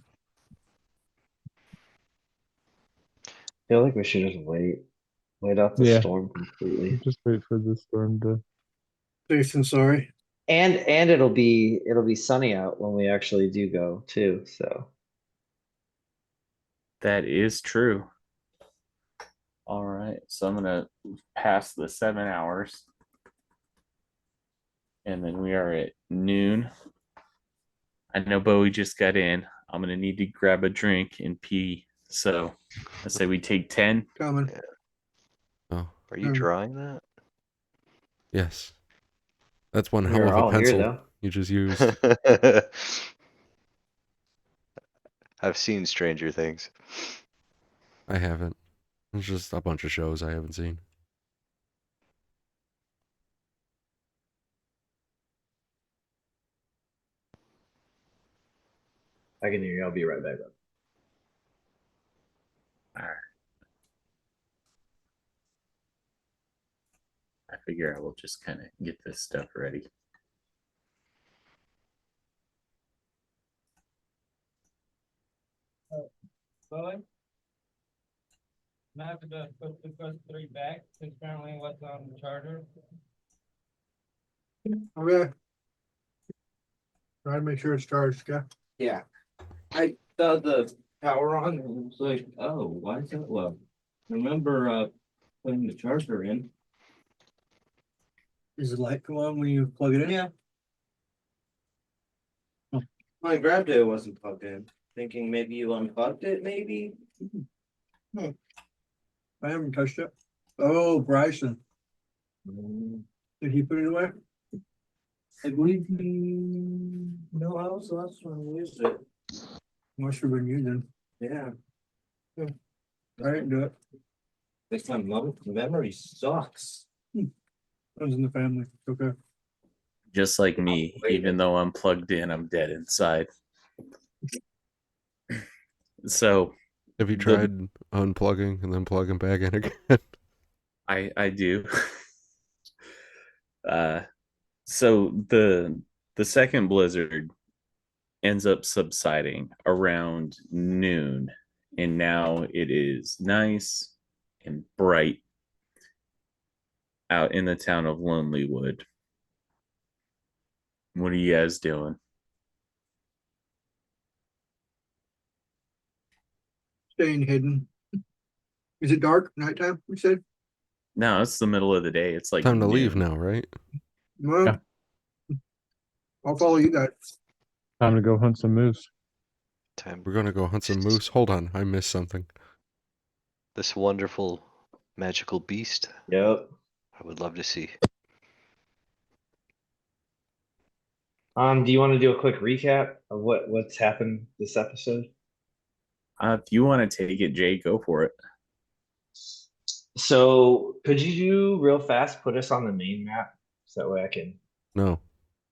I feel like we should just wait out the Yeah. storm completely. Just wait for the storm to. Safe and sorry. And it'll be sunny out when we actually do go too. So That is true. All right, so I'm gonna pass the 7 hours, and then we are at noon. I know Bowie just got in. I'm gonna need to grab a drink and pee. So I say we take 10. Coming. Oh, Are you drawing that? yes. That's one we hell are of a all here pencil though. you just used. I've seen Stranger Things. I haven't. It's just a bunch of shows I haven't seen. I can hear you. I'll be right back. All right. I figure I will just kind of get this stuff ready. Well, I'm happy to put the first three back, since apparently what's on the charter. Okay. Try to make sure it's charged, okay? Yeah. I saw the power on, and it was like, oh, why is that low? Remember, putting the charger in. Is the light come on when you plug it in? Yeah. When I grabbed it, it wasn't plugged in, thinking maybe you unplugged it, maybe? I haven't touched it. Oh, Bryson. Did he put it away? I believe no, I was the last one who used it. Must have been you then. Yeah. I didn't do it. This time, memory sucks. Runs in the family. Okay. Just like me, even though I'm plugged in, I'm dead inside. So Have you tried unplugging and then plugging back in again? I do. So the second blizzard ends up subsiding around noon, and now it is nice and bright out in the town of Lonelywood. What are you guys doing? Staying hidden. Is it dark? Nighttime, we said? No, it's the middle of the day. It's like Time to leave noon. now, right? Well, Yeah. I'll follow you guys. Time to go hunt some moose. Time. We're gonna go hunt some moose. Hold on, I missed something. This wonderful magical beast. Yep. I would love to see. Do you want to do a quick recap of what's happened this episode? If you want to take it, Jay, go for it. So could you do real fast put us on the main map so that way I can No,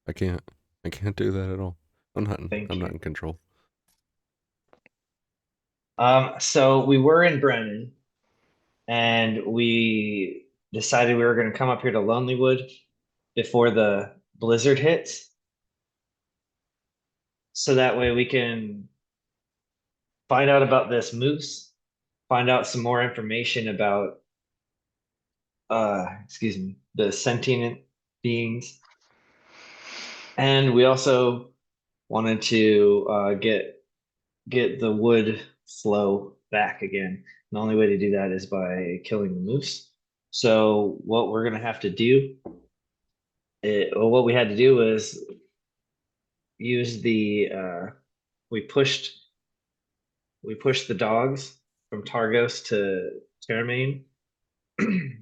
I can't. I can't do that at all. I'm not Thank not you. in control. So we were in Brennan and we decided we were going to come up here to Lonelywood before the blizzard hits. So that way we can find out about this moose, find out some more information about excuse me, the sentient beings. And we also wanted to get the wood flow back again. The only way to do that is by killing the moose. So what we're gonna have to do, or what we had to do is use the we pushed the dogs from Targos to Termaine.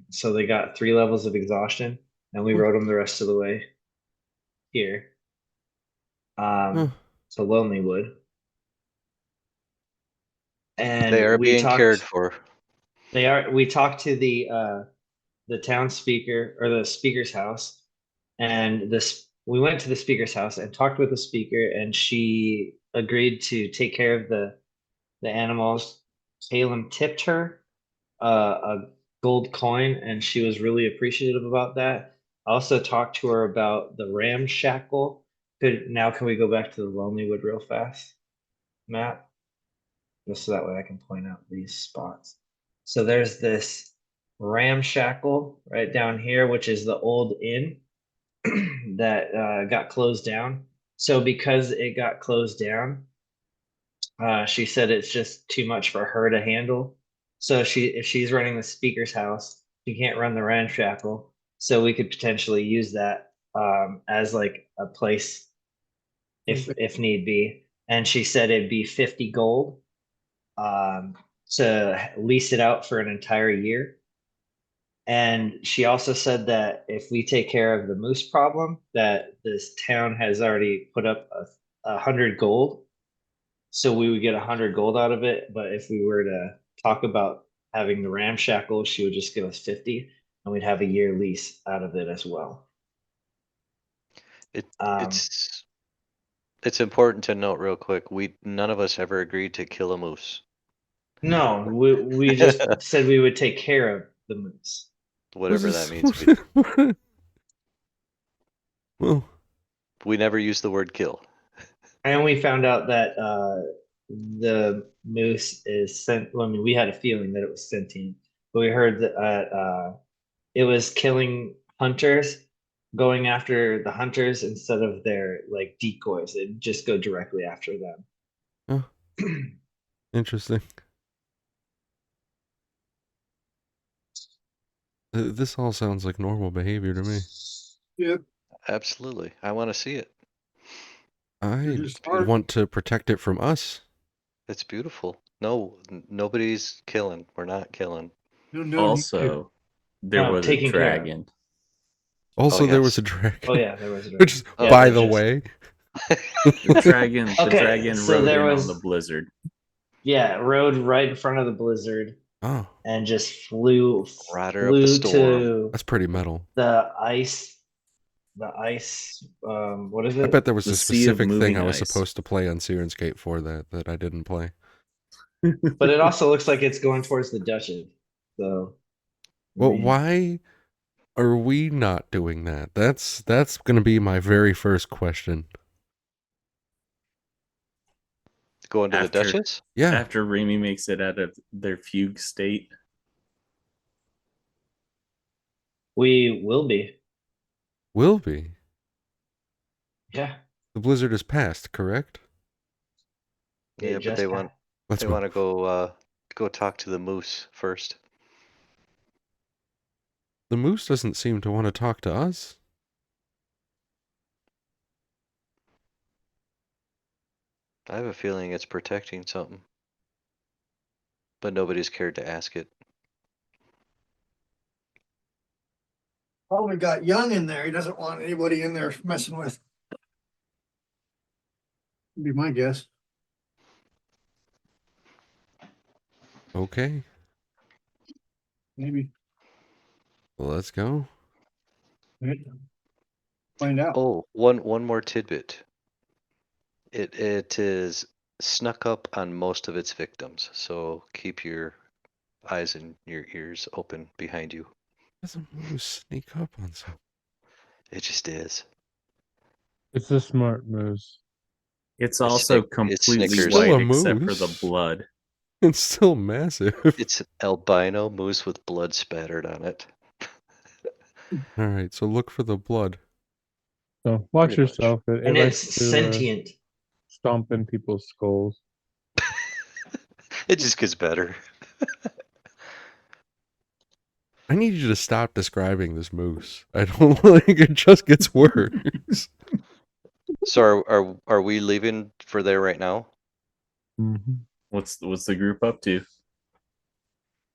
So they got 3 levels of exhaustion, and we rode them the rest of the way here. Huh. To Lonelywood. And They are we being cared talked for. we talked to the town speaker or the speaker's house, and we went to the speaker's house and talked with the speaker, and she agreed to take care of the animals. Caleb tipped her a gold coin, and she was really appreciative about that. I also talked to her about the ramshackle. Can we go back to the Lonelywood real fast, Matt? Just so that way I can point out these spots. So there's this ramshackle right down here, which is the old inn that got closed down. So because it got closed down, she said it's just too much for her to handle. So if she's running the speaker's house, she can't run the ramshackle. So we could potentially use that as like a place if need be. And she said it'd be 50 gold to lease it out for an entire year. And she also said that if we take care of the moose problem, that this town has already put up 100 gold. So we would get 100 gold out of it. But if we were to talk about having the ramshackle, she would just give us 50, and we'd have a year lease out of it as well. It's important to note real quick. None of us ever agreed to kill a moose. No, we just said we would take care of the moose. Whatever that means. Well, We never used the word kill. And we found out that the moose is sent. Well, I mean, we had a feeling that it was sentient, but we heard that it was killing hunters, going after the hunters instead of their like decoys. It'd just go directly after them. interesting. This all sounds like normal behavior to me. Yep. Absolutely. I want to see it. I just hard. want to protect it from us. It's beautiful. No, nobody's killing. We're not killing. No, Also, there No, was a taking care of. dragon. Also, there was yes. a dragon. Oh yeah, there was a dragon. Which, Oh, by there's the just- way, The dragon, the Okay, dragon so rode there in was- on the blizzard. Yeah, rode right in front of the blizzard oh, and just flew Rider up the storm. to that's pretty metal. the ice. What is it? I bet there was The a sea of specific thing moving I was ice. supposed to play on Syrinscape for that I didn't play. But it also looks like it's going towards the Duchess. So, Well, man. why are we not doing that? That's going to be my very first question. Going to the After- Duchess? Yeah, After Rime makes it out of their fugue state, We will be. will be. Yeah. The blizzard is past, correct? it Yeah, but just they happened. want to go talk to the moose first. The moose doesn't seem to want to talk to us. I have a feeling it's protecting something. But nobody's cared to ask it. Probably got young in there. He doesn't want anybody in there messing with. Be my guess. Okay, Maybe. well, let's go. Right. Find out. Oh, one more tidbit. It is snuck up on most of its victims, so keep your eyes and your ears open behind you. Does a moose sneak up on something? It just is. It's a smart moose. It's also It's completely Snickers. Still white a except for the moose. blood. It's still massive. It's an albino moose with blood spattered on it. All right, so look for the blood. So watch Pretty much. yourself. It And likes it's to sentient. stomp in people's skulls. It just gets better. I need you to stop describing this moose. I don't like it. Just gets worse. So are we leaving for there right now? Mm-hmm. What's the group up to?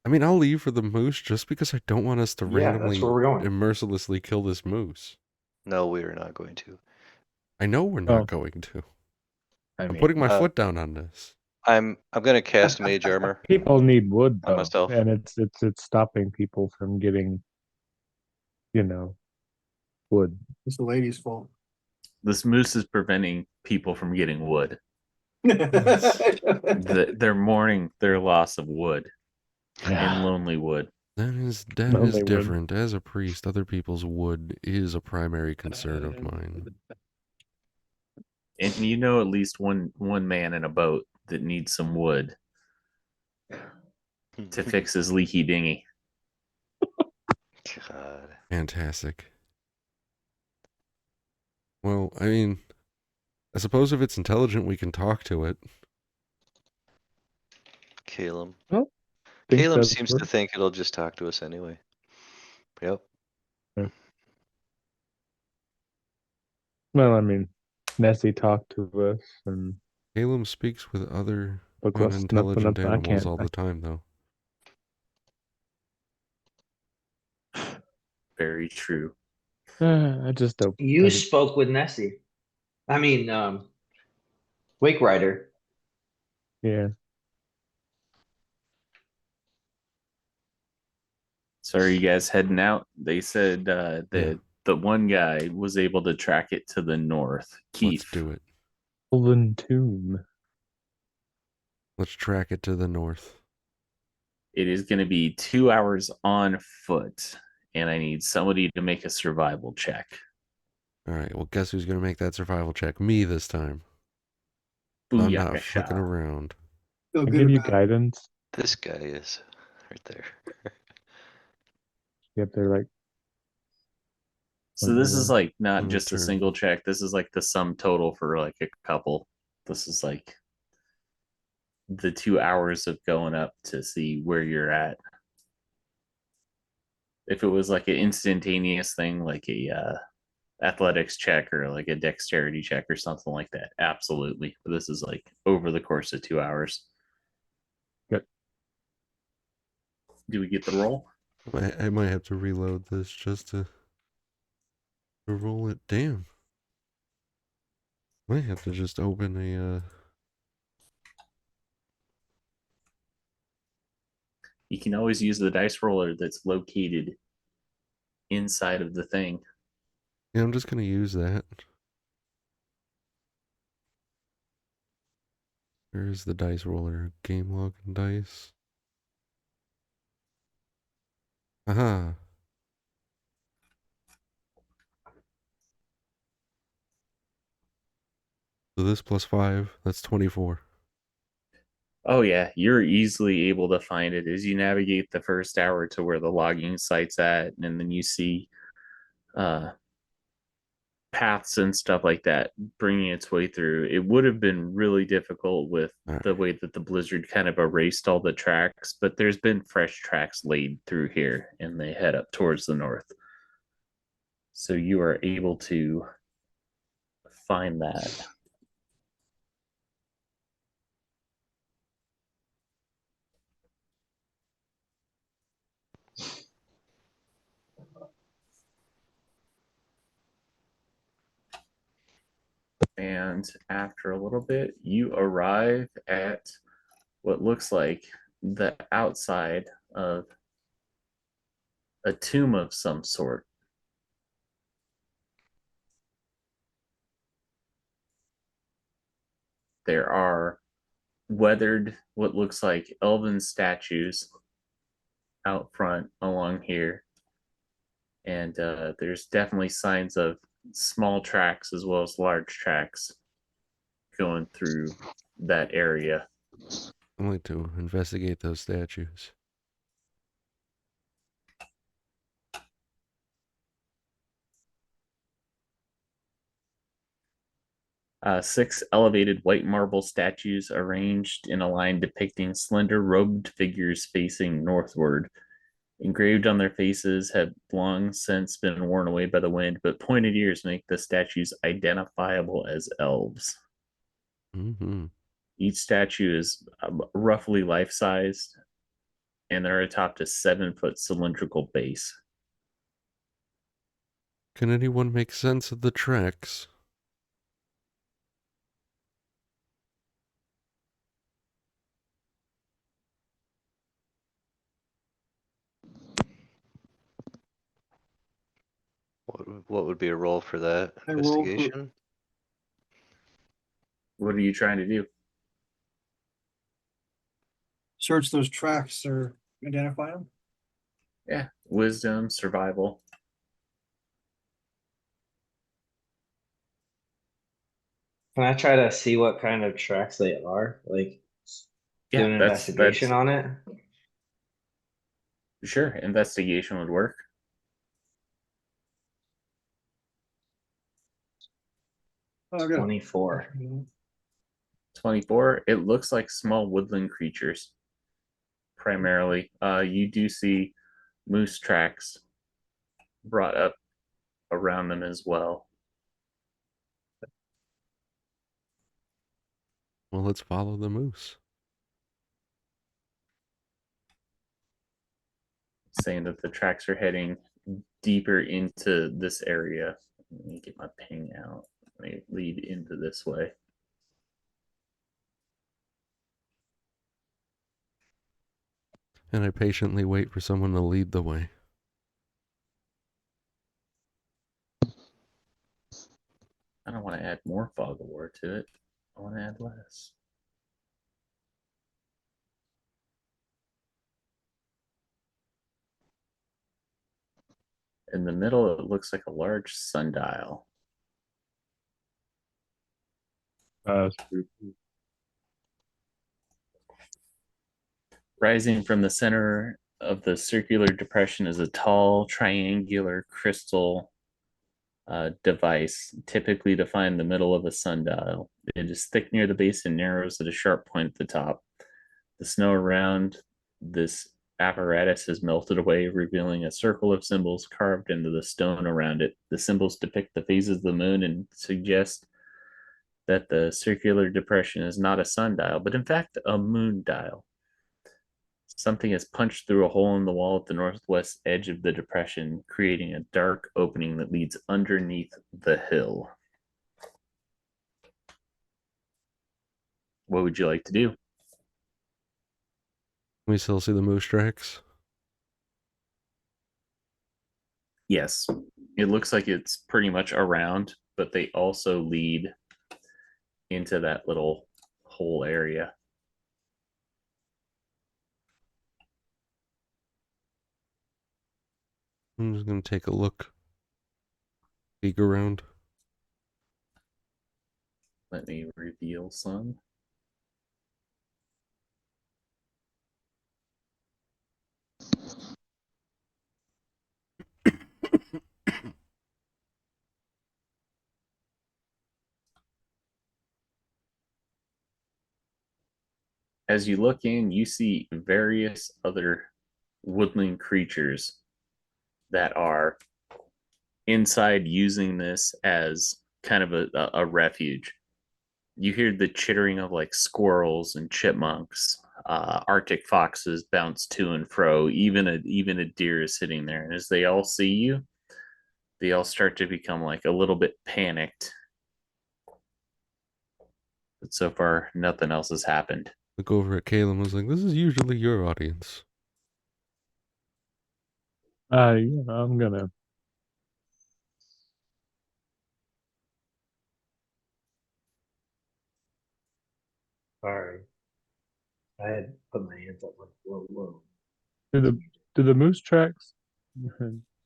I mean, I'll leave for the moose just because I don't want us to Yeah, that's randomly where we're going. and mercilessly kill this moose. No, we are not going to. I know we're not Oh. going to. I I'm mean, putting my foot down on this. I'm gonna cast mage armor People need wood on though, myself. and it's stopping people from getting, wood. It's the lady's fault. this moose is preventing people from getting wood. Yes. They're mourning their loss of wood Yeah. and lonely wood. That is Lonely wood. different. As a priest, other people's wood is a primary concern of mine. And you know at least one man in a boat that needs some wood to fix his leaky dinghy. God. Fantastic. Well, I mean, I suppose if it's intelligent, we can talk to it. Caleb. Well, think Caleb that's seems worth- to think it'll just talk to us anyway. Yep. Well, I mean, Nessie talked to us, and Caleb speaks with other look, nothing unintelligent up. I animals can't. all the time, though. Very true. I just don't. You spoke with Nessie. I mean, Wake Rider. Yeah. So are you guys heading out? They said that Yeah. the one guy was able to track it to the north. Keith. Let's do it. Golden Tomb. Let's track it to the north. It is going to be 2 hours on foot, and I need somebody to make a survival check. All right, well, guess who's going to make that survival check? Me this time. I'm not Booyakasha. fucking around. Feel I good give you about it. guidance. This guy is right there. Yep, they're like. So this is like not Mm, just a turn. single check. This is like the sum total for like a couple. This is like the 2 hours of going up to see where you're at. If it was like an instantaneous thing, like a athletics check or like a dexterity check or something like that, absolutely. But this is like over the course of 2 hours. Good. Do we get the roll? I might have to reload this just to roll it. Damn. Might have to just open a. You can always use the dice roller that's located inside of the thing. Yeah, I'm just gonna use that. Where's the dice roller? Game log and dice. Aha. So this plus 5, that's 24. Oh yeah, you're easily able to find it as you navigate the first hour to where the logging site's at, and then you see paths and stuff like that bringing its way through. It would have been really difficult with the way that the blizzard kind of erased all the tracks, but there's been fresh tracks laid through here, and they head up towards the north. So you are able to find that. And after a little bit, you arrive at what looks like the outside of a tomb of some sort. There are weathered, what looks like elven statues out front along here. And there's definitely signs of small tracks as well as large tracks going through that area. I'd like to investigate those statues. Six elevated white marble statues arranged in a line depicting slender robed figures facing northward. Engraved on their faces have long since been worn away by the wind, but pointed ears make the statues identifiable as elves. Mm-hmm. Each statue is roughly life sized, and they're atop a 7-foot cylindrical base. Can anyone make sense of the tracks? What would be a roll for that I roll for investigation? What are you trying to do? search those tracks or identify them. Yeah, wisdom, survival. Can I try to see what kind of tracks they are? Like do Yeah, an that's investigation on it? sure. Investigation would work. Oh, I got 24. 24. It looks like small woodland creatures primarily. You do see moose tracks brought up around them as well. Well, let's follow the moose. Saying that the tracks are heading deeper into this area. Let me get my ping out. They lead into this way. And I patiently wait for someone to lead the way. I don't want to add more fog of war to it. I want to add less. In the middle, it looks like a large sundial. Spooky. Rising from the center of the circular depression is a tall, triangular crystal device, typically to find the middle of a sundial. It is thick near the base and narrows at a sharp point at the top. The snow around this apparatus has melted away, revealing a circle of symbols carved into the stone around it. The symbols depict the phases of the moon and suggest that the circular depression is not a sundial, but in fact a moon dial. Something has punched through a hole in the wall at the northwest edge of the depression, creating a dark opening that leads underneath the hill. What would you like to do? We still see the moose tracks. Yes, it looks like it's pretty much around, but they also lead into that little hole area. I'm just gonna take a look. Peek around. Let me reveal some. As you look in, you see various other woodland creatures that are inside using this as kind of a refuge. You hear the chittering of like squirrels and chipmunks. Arctic foxes bounce to and fro. Even a deer is sitting there, and as they all see you, they all start to become like a little bit panicked. But so far, nothing else has happened. Look over at Caleb and was like, "This is usually your audience." Yeah, I'm gonna. Sorry. I had put my hands up like, whoa, whoa. Do the moose tracks?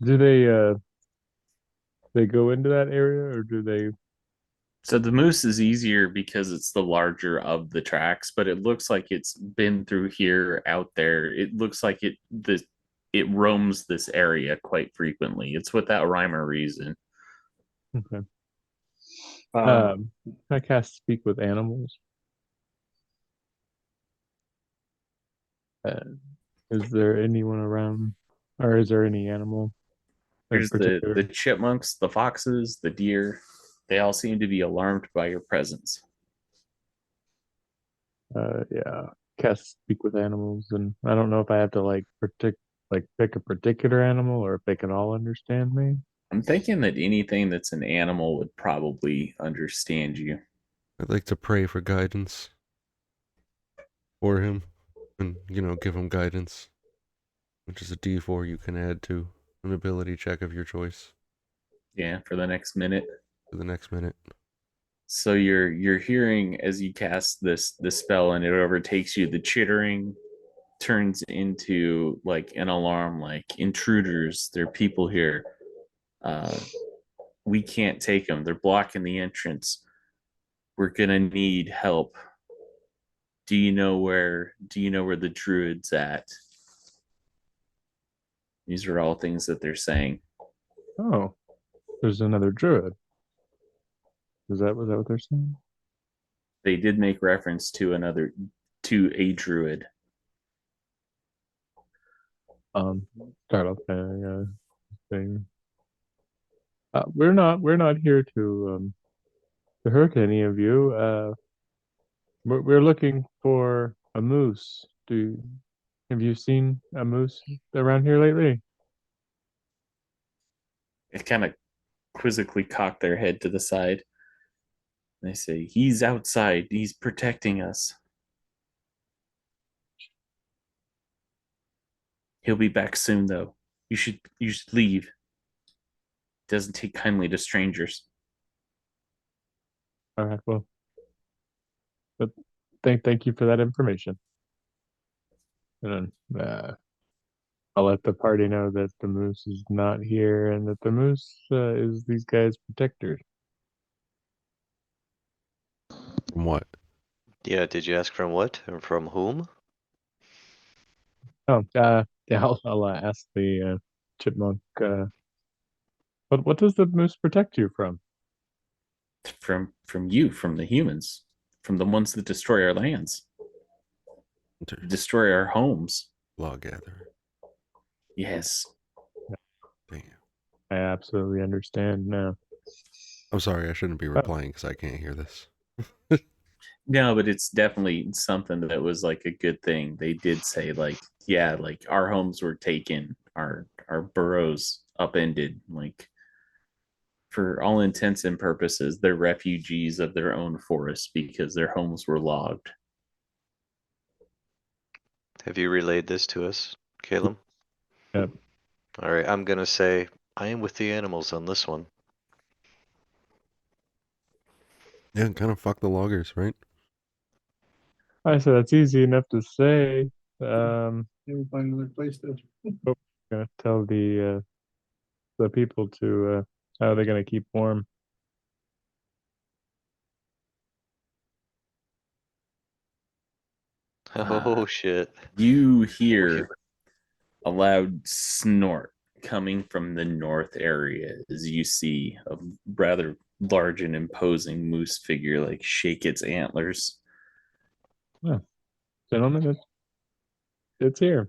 Do they go into that area or do they So the moose is easier because it's the larger of the tracks, but it looks like it's been through here, out there. It looks like it roams this area quite frequently. It's without rhyme or reason. Okay. Um, I cast speak with animals. Uh, is there anyone around, or is there any animal in There's the particular? chipmunks, the foxes, the deer. They all seem to be alarmed by your presence. Yeah, cast speak with animals, and I don't know if I have to pick a particular animal or if they can all understand me. I'm thinking that anything that's an animal would probably understand you. I'd like to pray for guidance for him and, give him guidance, which is a D4 you can add to an ability check of your choice Yeah, for the next minute. for the next minute. So you're hearing as you cast this spell and it overtakes you, the chittering turns into like an alarm, like intruders, there are people here. Uh we can't take them. They're blocking the entrance. We're gonna need help. Do you know where the druid's at? These are all things that they're saying. Oh, there's another druid. Was that what they're saying? They did make reference to a druid. Start off thing. We're not here to hurt any of you. We're looking for a moose. Have you seen a moose around here lately? They kind of quizzically cock their head to the side. They say, "He's outside. He's protecting us. He'll be back soon, though. You should leave. Doesn't take kindly to strangers." All right, well, but thank you for that information. And then I'll let the party know that the moose is not here and that the moose is these guys' protectors. From what? Yeah, did you ask from what and from whom? Oh, yeah, I'll ask the chipmunk. What does the moose protect you from? From you, from the humans, from the ones that destroy our lands, destroy our homes. Law gatherer. Yes. Damn. I absolutely understand now. I'm sorry, I shouldn't be replying because I can't hear this. No, but it's definitely something that was like a good thing. They did say like, yeah, like our homes were taken, our burrows upended, like for all intents and purposes, they're refugees of their own forest because their homes were logged. Have you relayed this to us, Caleb? Yep. All right, I'm gonna say I am with the animals on this one. Yeah, kind of fuck the loggers, right? I said that's easy enough to say. Maybe find another place to. Gonna tell the people to how they're gonna keep warm. Oh shit. You hear a loud snort coming from the north area as you see a rather large and imposing moose figure like shake its antlers. Oh, gentlemen, it's here.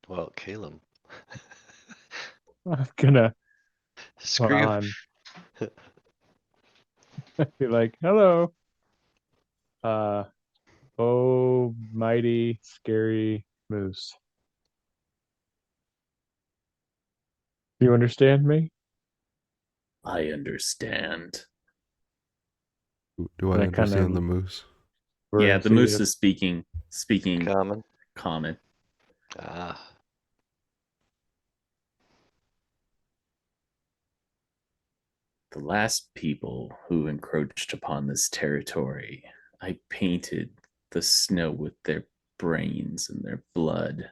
Well, Caleb. I'm gonna Screw you. I'm be like, hello. Uh, oh, mighty scary moose. Do you understand me? I understand. Do I And I kind understand the of moose? Yeah, the moose is speaking Common. common. Ah. The last people who encroached upon this territory, I painted the snow with their brains and their blood.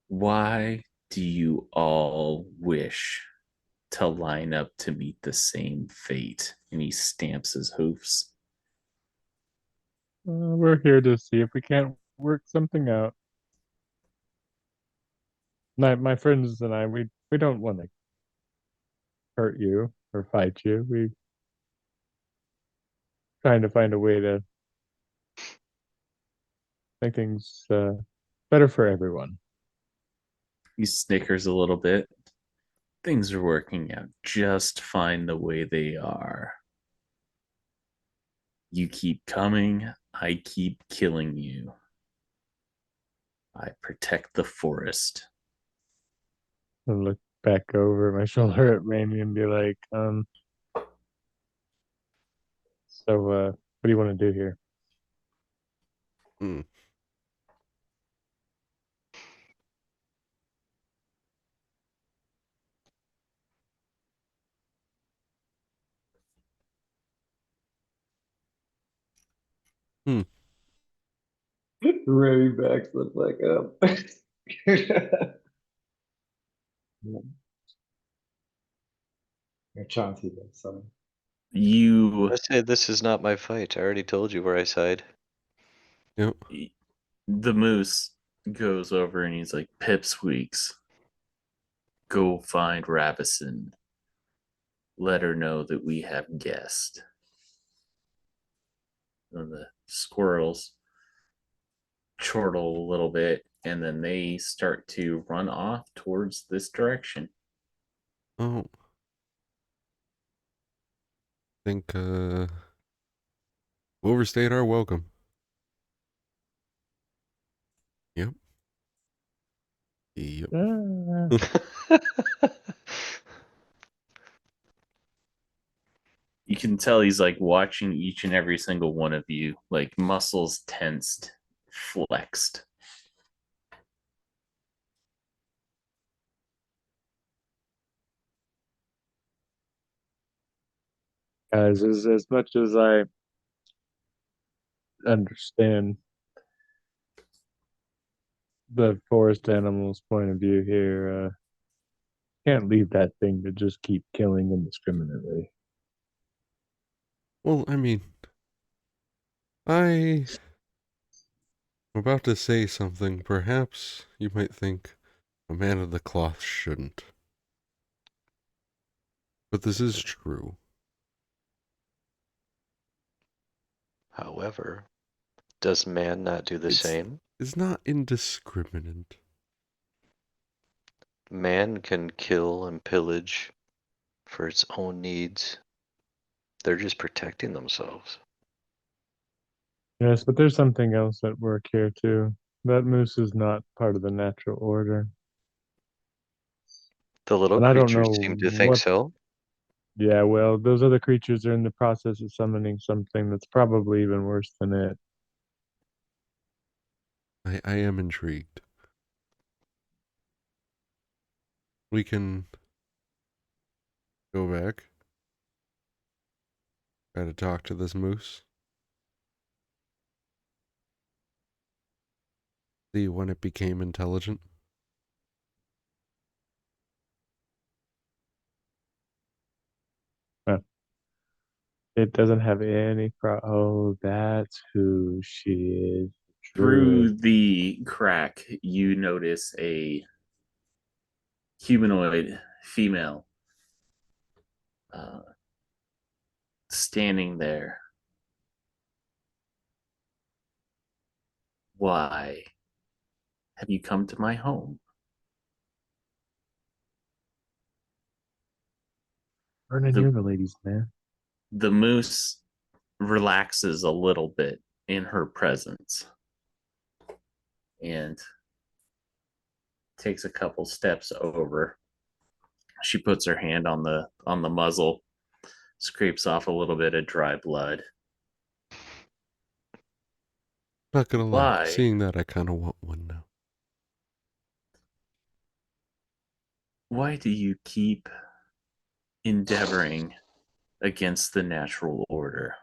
Why do you all wish to line up to meet the same fate. And he stamps his hoofs. We're here to see if we can't work something out. My friends and I, we don't want to hurt you or fight you. We trying to find a way to make things better for everyone. He snickers a little bit. Things are working out just fine the way they are. You keep coming, I keep killing you. I protect the forest. I look back over my shoulder at Rainy and be like, so what do you want to do here? Hmm. Hmm. Remy backs the fuck up. You're Chauncey, then, sorry. You, I say this is not my fight. I already told you where I side. Yep. the moose goes over and he's like, Pipsqueaks, go find Ravison. Let her know that we have guest. And the squirrels chortle a little bit and then they start to run off towards this direction. Oh. Think overstayed our welcome. Yep. Yep. You can tell he's like watching each and every single one of you, like muscles tensed, flexed. Guys, as much as I understand the forest animal's point of view here, can't leave that thing to just keep killing indiscriminately. Well, I mean, I'm about to say something. Perhaps you might think a man of the cloth shouldn't. But this is true. However, does man not do the same? It's not indiscriminate. Man can kill and pillage for its own needs. They're just protecting themselves. Yes, but there's something else at work here too. That moose is not part of the natural order. The little And I don't creatures know seem to think what. so. Yeah, well, those other creatures are in the process of summoning something that's probably even worse than it. I am intrigued. We can go back. Try to talk to this moose. See when it became intelligent. Huh. It doesn't have any Oh, that's who she is. Through Druid. the crack, you notice a humanoid female uh, standing there. Why have you come to my home? Vernon, The you're the ladies' man. the moose relaxes a little bit in her presence and takes a couple steps over. She puts her hand on the muzzle, scrapes off a little bit of dry blood. Not gonna lie, Why? seeing that I kinda want one now. Why do you keep endeavoring against the natural order?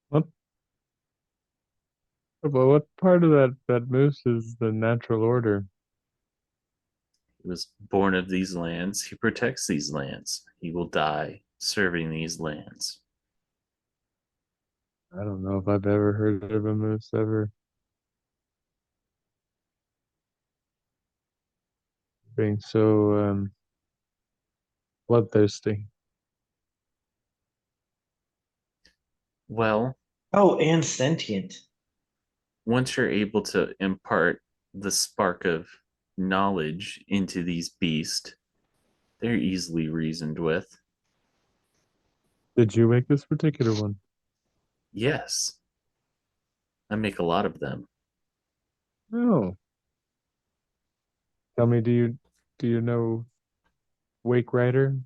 What? Well, what part of that moose is the natural order? He was born of these lands. He protects these lands. He will die serving these lands. I don't know if I've ever heard of a moose ever being so bloodthirsty. Well, Oh, and sentient. once you're able to impart the spark of knowledge into these beasts, they're easily reasoned with. Did you make this particular one? Yes, I make a lot of them. Oh. Tell me, do you know Wake Rider?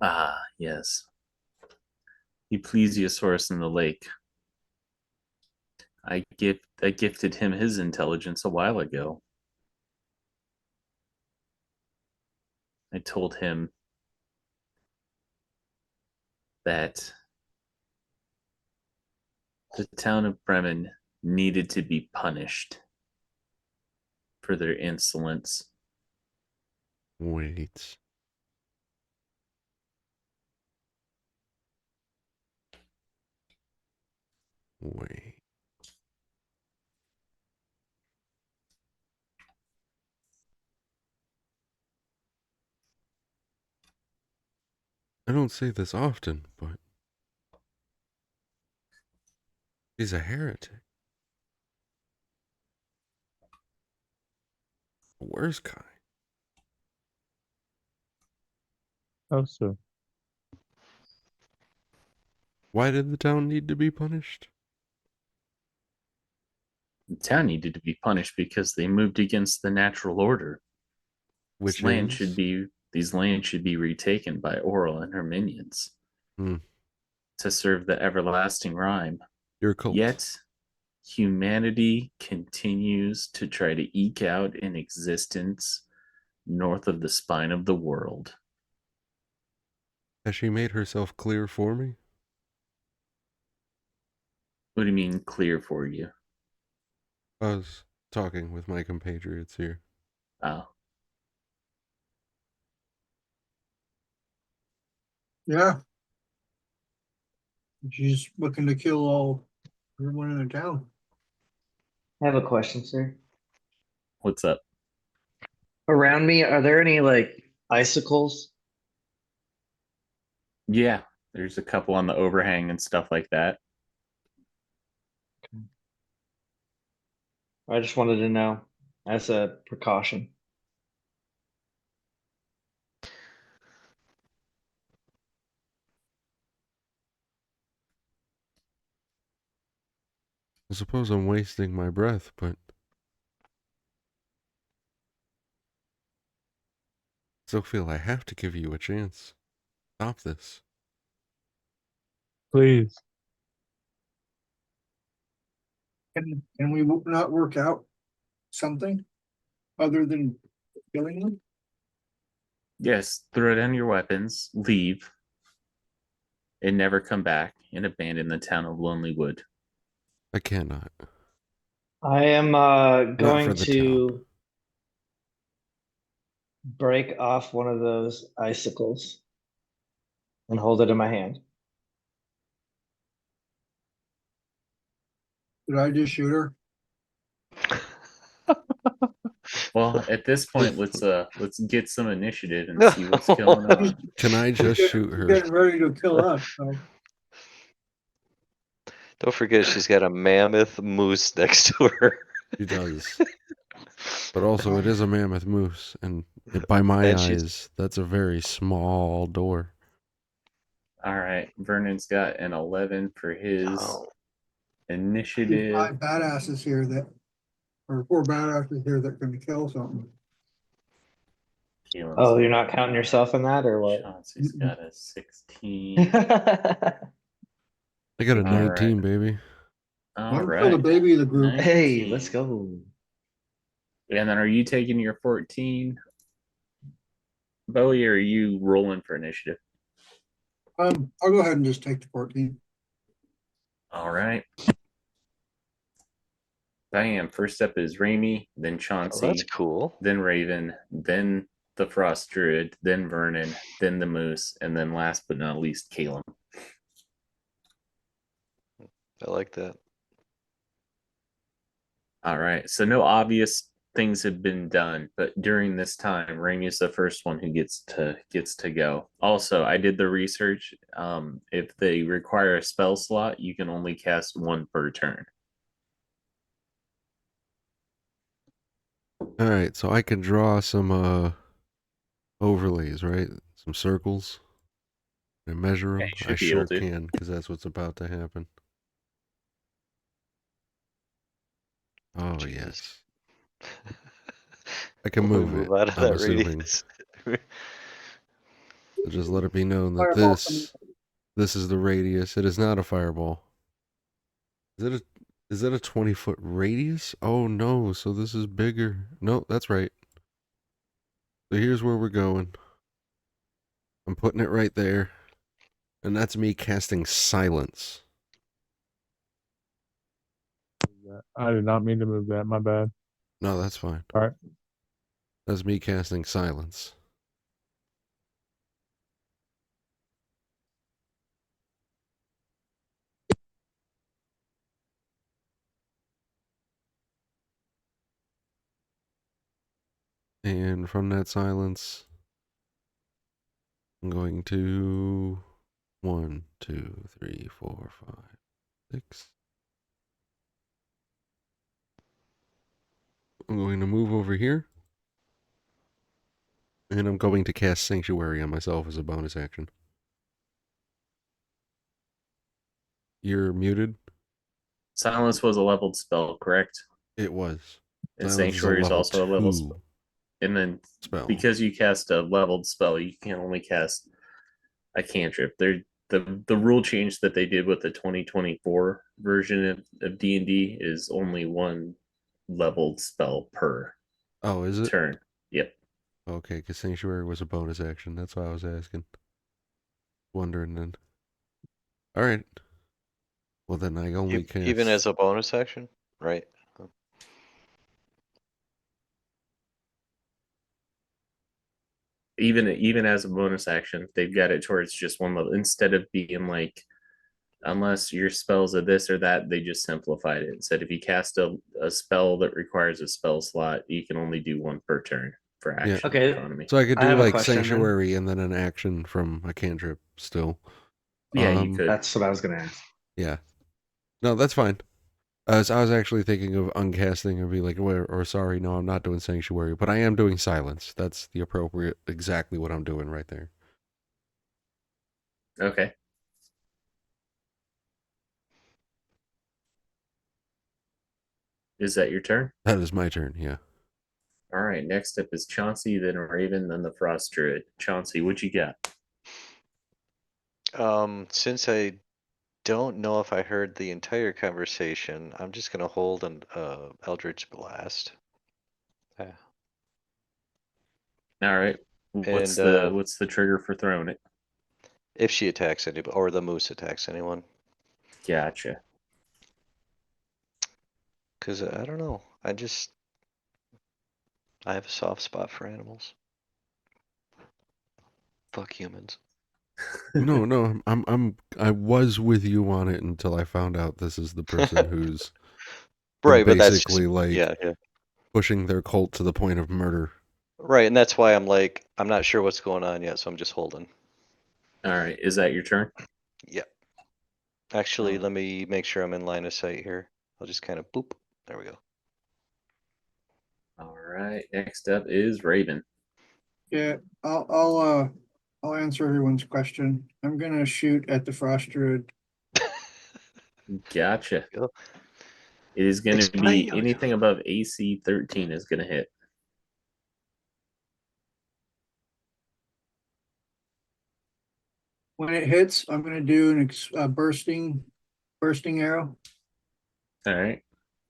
Ah, yes. The plesiosaurus in the lake. I gifted him his intelligence a while ago. I told him that the town of Bremen needed to be punished for their insolence. Wait. Wait. I don't say this often, but he's a heretic. The worst kind. How so? Why did the town need to be punished? The town needed to be punished because they moved against the natural order. Which These lands should be retaken by Oral and her minions to serve the everlasting Rime. your cult. Yet humanity continues to try to eke out an existence north of the spine of the world. Has she made herself clear for me? What do you mean clear for you? I was talking with my compatriots here. Oh, Yeah. She's looking to kill everyone in the town. I have a question, sir. what's up? Around me, are there any like icicles? Yeah, there's a couple on the overhang and stuff like that. I just wanted to know as a precaution. I suppose I'm wasting my breath, but I still feel I have to give you a chance. Stop this. Please. Can we not work out something other than killing them? Yes, throw down your weapons, leave, and never come back and abandon the town of Lonely Wood. I cannot. I am Not going for the to town. break off one of those icicles and hold it in my hand. Did I just shoot her? Well, at this point, let's get some initiative and see what's going on. Can I just shoot her? Getting ready to kill us. So. Don't forget she's got a mammoth moose next to her. She does. But also, it is a mammoth moose, and by my And she's- eyes, that's a very small door. All right, Vernon's got an 11 for his Oh. initiative. Five badasses here or four badasses here that can kill something. Keelan's Oh, you're not counting yourself in that or what? Chauncey's got a 16. I got a All 19, right. baby. All I'm right. still the baby of the group. Hey, 19. let's go. And then are you taking your 14, Bowie, or are you rolling for initiative? I'll go ahead and just take the 14. All right. Bam. First up is Rime, then Oh, that's Chauncey, cool. then Raven, then the Frost Druid, then Vernon, then the Moose, and then last but not least, Caleb. I like that. All right. So no obvious things have been done, but during this time, Rime is the first one who gets to go. Also, I did the research. If they require a spell slot, you can only cast one per turn. All right, so I can draw some overlays, right? Some circles and measure Yeah, them. you I should be able sure to. can, because that's what's about to happen. Oh Jesus. yes, I can When we move it. move out of I'm that assuming. radius. So just let it be known that Fireball coming. this is the radius. It is not a fireball. Is it a 20-foot radius? Oh no, so this is bigger. No, that's right. So here's where we're going. I'm putting it right there. And that's me casting silence. I did not mean to move that. My bad. No, that's fine. All right. That's me casting silence. And from that silence, I'm going to 1, 2, 3, 4, 5, 6. I'm going to move over here. And I'm going to cast Sanctuary on myself as a bonus action. You're muted? Silence was a leveled spell, correct? It was. And Silence is a Sanctuary is level also a level 2 spell. And then spell. because you cast a leveled spell, you can only cast a cantrip. The rule change that they did with the 2024 version of D&D is only one leveled spell per Oh, is it? turn. Yep. Okay, because Sanctuary was a bonus action. That's why I was asking. Wondering then. Alright. Well, then I only cast... Even as a bonus action, right? Even as a bonus action, they've got it towards just one level instead of being like, unless your spells are this or that, they just simplified it and said if you cast a spell that requires a spell slot, you can only do one per turn for action Okay. economy. So I could I do have a like question then. Sanctuary and then an action from a cantrip still. Yeah, you could. That's what I was gonna ask. Yeah. No, that's fine. So I was actually thinking of uncasting and be like, or sorry, no, I'm not doing Sanctuary, but I am doing Silence. That's the appropriate, exactly what I'm doing right there. Okay. Is that your turn? That is my turn, yeah. All right. Next up is Chauncey, then Raven, then the Frost Druid. Chauncey, what you got? Since I don't know if I heard the entire conversation, I'm just gonna hold an Eldritch Blast. Yeah. All right. And What's the trigger for throwing it? if she attacks anybody, or the moose attacks anyone, Gotcha. because I don't know, I have a soft spot for animals. Fuck humans. No, I was with you on it until I found out this is the person who's been Right, but that's just, basically like yeah. pushing their cult to the point of murder. Right, and that's why I'm like, I'm not sure what's going on yet, so I'm just holding. All right. Is that your turn? Yep. Actually, let me make sure I'm in line of sight here. I'll just kind of boop. There we go. All right. Next up is Raven. Yeah, I'll answer everyone's question. I'm gonna shoot at the Frost Druid. Gotcha. Go. It is going to Explain be anything above AC 13 is going to hit. When it hits, I'm gonna do a bursting arrow. All right.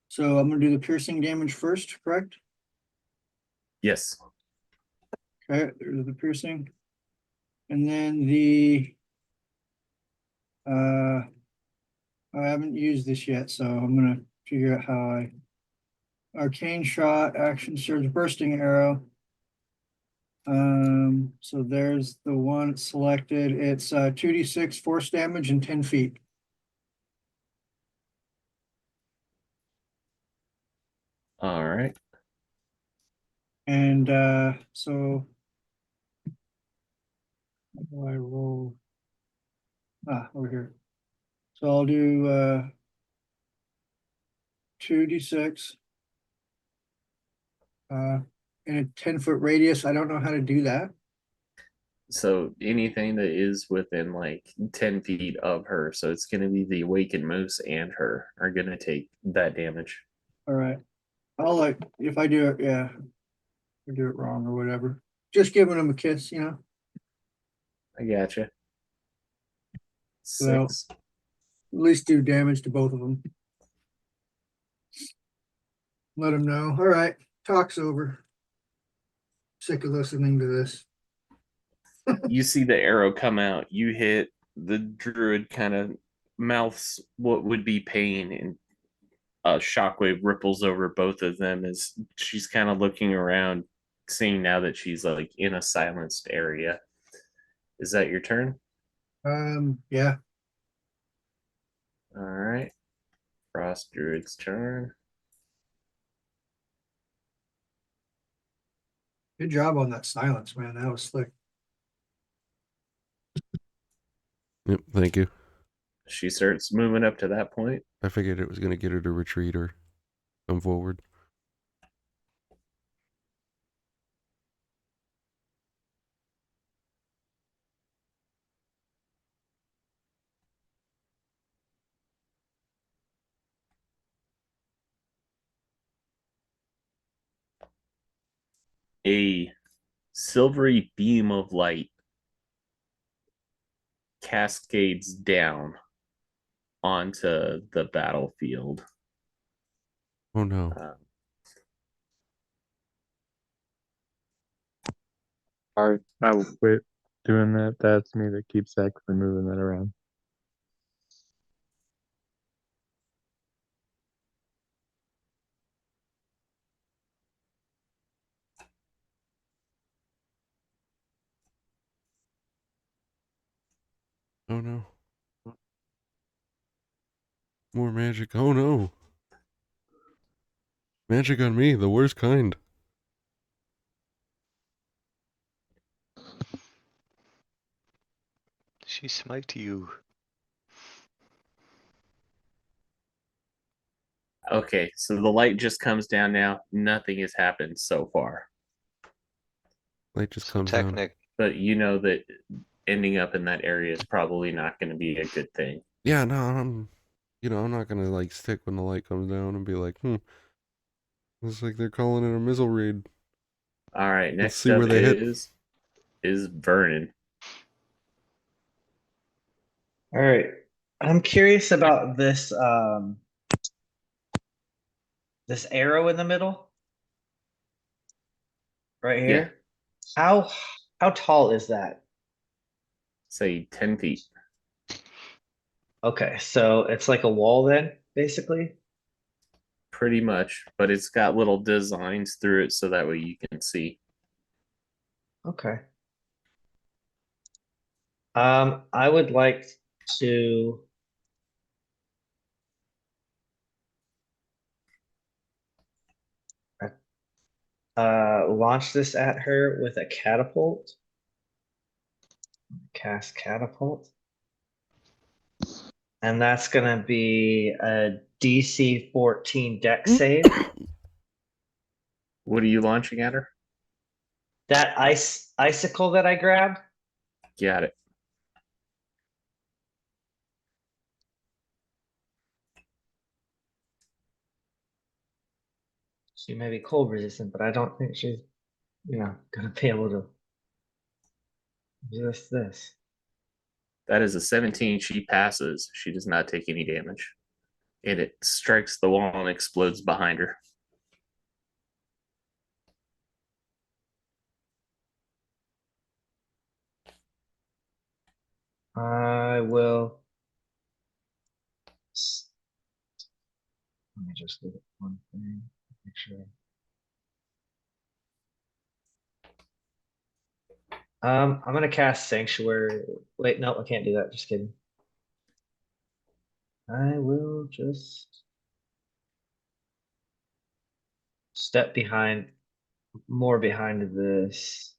So I'm gonna do the piercing damage first, correct? Yes. Okay, there's the piercing. And then the I haven't used this yet, so I'm gonna figure out how I arcane shot, action surge, bursting arrow. So there's the one selected. It's 2d6 force damage and 10 feet. All right. And so how do I roll? Over here. So I'll do 2d6 in a 10-foot radius. I don't know how to do that. So anything that is within like 10 feet of her, so it's going to be the awakened moose and her are going to take that damage. All right. I'll like if I do it, yeah, I do it wrong or whatever. Just giving them a kiss, you know. I gotcha. So 6. at least do damage to both of them. Let them know. All right, talk's over. Sick of listening to this. You see the arrow come out. You hit the druid, kind of mouths what would be pain, and a shockwave ripples over both of them as she's kind of looking around, seeing now that she's like in a silenced area. Is that your turn? Yeah. All right. Frost druid's turn. Good job on that silence, man. That was slick. Yep, thank you. She starts moving up to that point. I figured it was going to get her to retreat or come forward. A silvery beam of light cascades down onto the battlefield. Oh no. I will quit doing that. That's me that keeps actually moving that around. Oh no. More magic. Oh no. Magic on me, the worst kind. She smite you. Okay, so the light just comes down now. Nothing has happened so far. Light just So comes down. But you know that ending up in that area is probably not going to be a good thing. Yeah, no, I'm not gonna like stick when the light comes down and be like, looks like they're calling it a missile raid. All right, Let's next see up where they hit. is Vernon. All right. I'm curious about this arrow in the middle right Yeah. here. How tall is that? Say 10 feet. Okay, so it's like a wall then, basically. Pretty much, but it's got little designs through it so that way you can see. Okay. I would like to launch this at her with a catapult. Cast catapult. And that's gonna be a DC 14 dex save. What are you launching at her? That icicle that I grabbed. Got it. She may be cold resistant, but I don't think she's, gonna be able to resist this. That is a 17. She passes. She does not take any damage. And it strikes the wall and explodes behind her. I will. Let me just look at one thing. Make sure. I'm gonna cast Sanctuary. Wait, no, I can't do that. Just kidding. I will just step behind, more behind this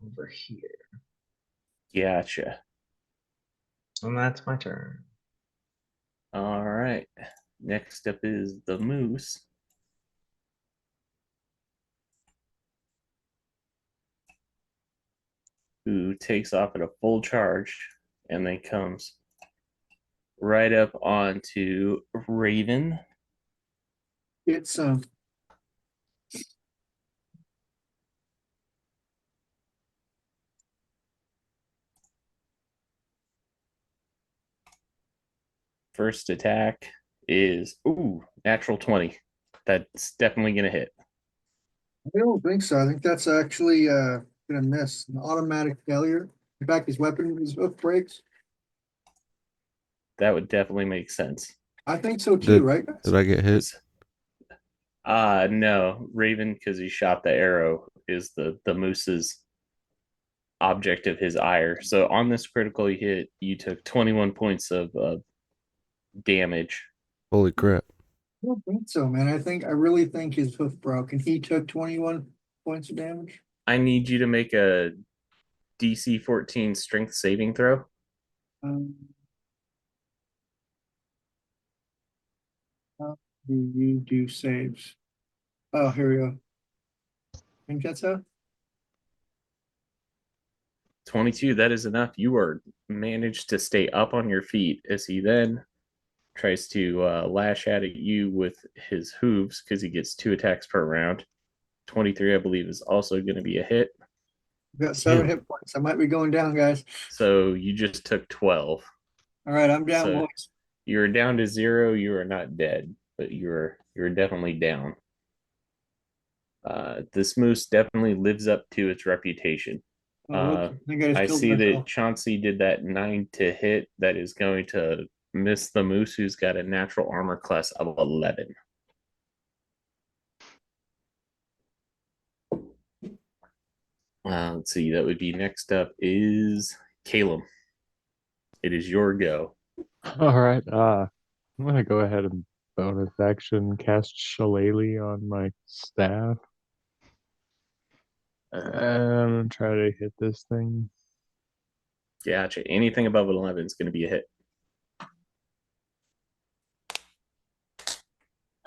over here. Gotcha. And that's my turn. All right. Next up is the moose. Who takes off at a full charge and then comes right up onto Raven. It's First attack is natural 20. That's definitely gonna hit. I don't think so. I think that's actually gonna miss. An automatic failure. In fact, his hoof breaks. That would definitely make sense. I think so too, right? Did I get hit? No, Raven, because he shot the arrow, is the moose's object of his ire. So on this critical hit, you took 21 points of damage. Holy crap. I don't think so, man. I really think his hoof broke and he took 21 points of damage. I need you to make a DC 14 strength saving throw. How do you do saves? Oh, here we go. I think that's how. 22, that is enough. You are managed to stay up on your feet as he then tries to lash out at you with his hooves because he gets 2 attacks per round. 23, I believe, is also going to be a hit. I've got 7 hit points. I might be going down, guys. So you just took 12. All right, I'm down, So boys. you're down to 0. You are not dead, but you're definitely down. This moose definitely lives up to its reputation. Oh, I think I just I killed see that myself. Chauncey did that 9 to hit. That is going to miss the moose, who's got a natural armor class of 11. Let's see. That would be next up is Caleb. It is your go. All right. I'm gonna go ahead and bonus action cast Shillelagh on my staff. I'm gonna try to hit this thing. Gotcha. Anything above 11 is going to be a hit.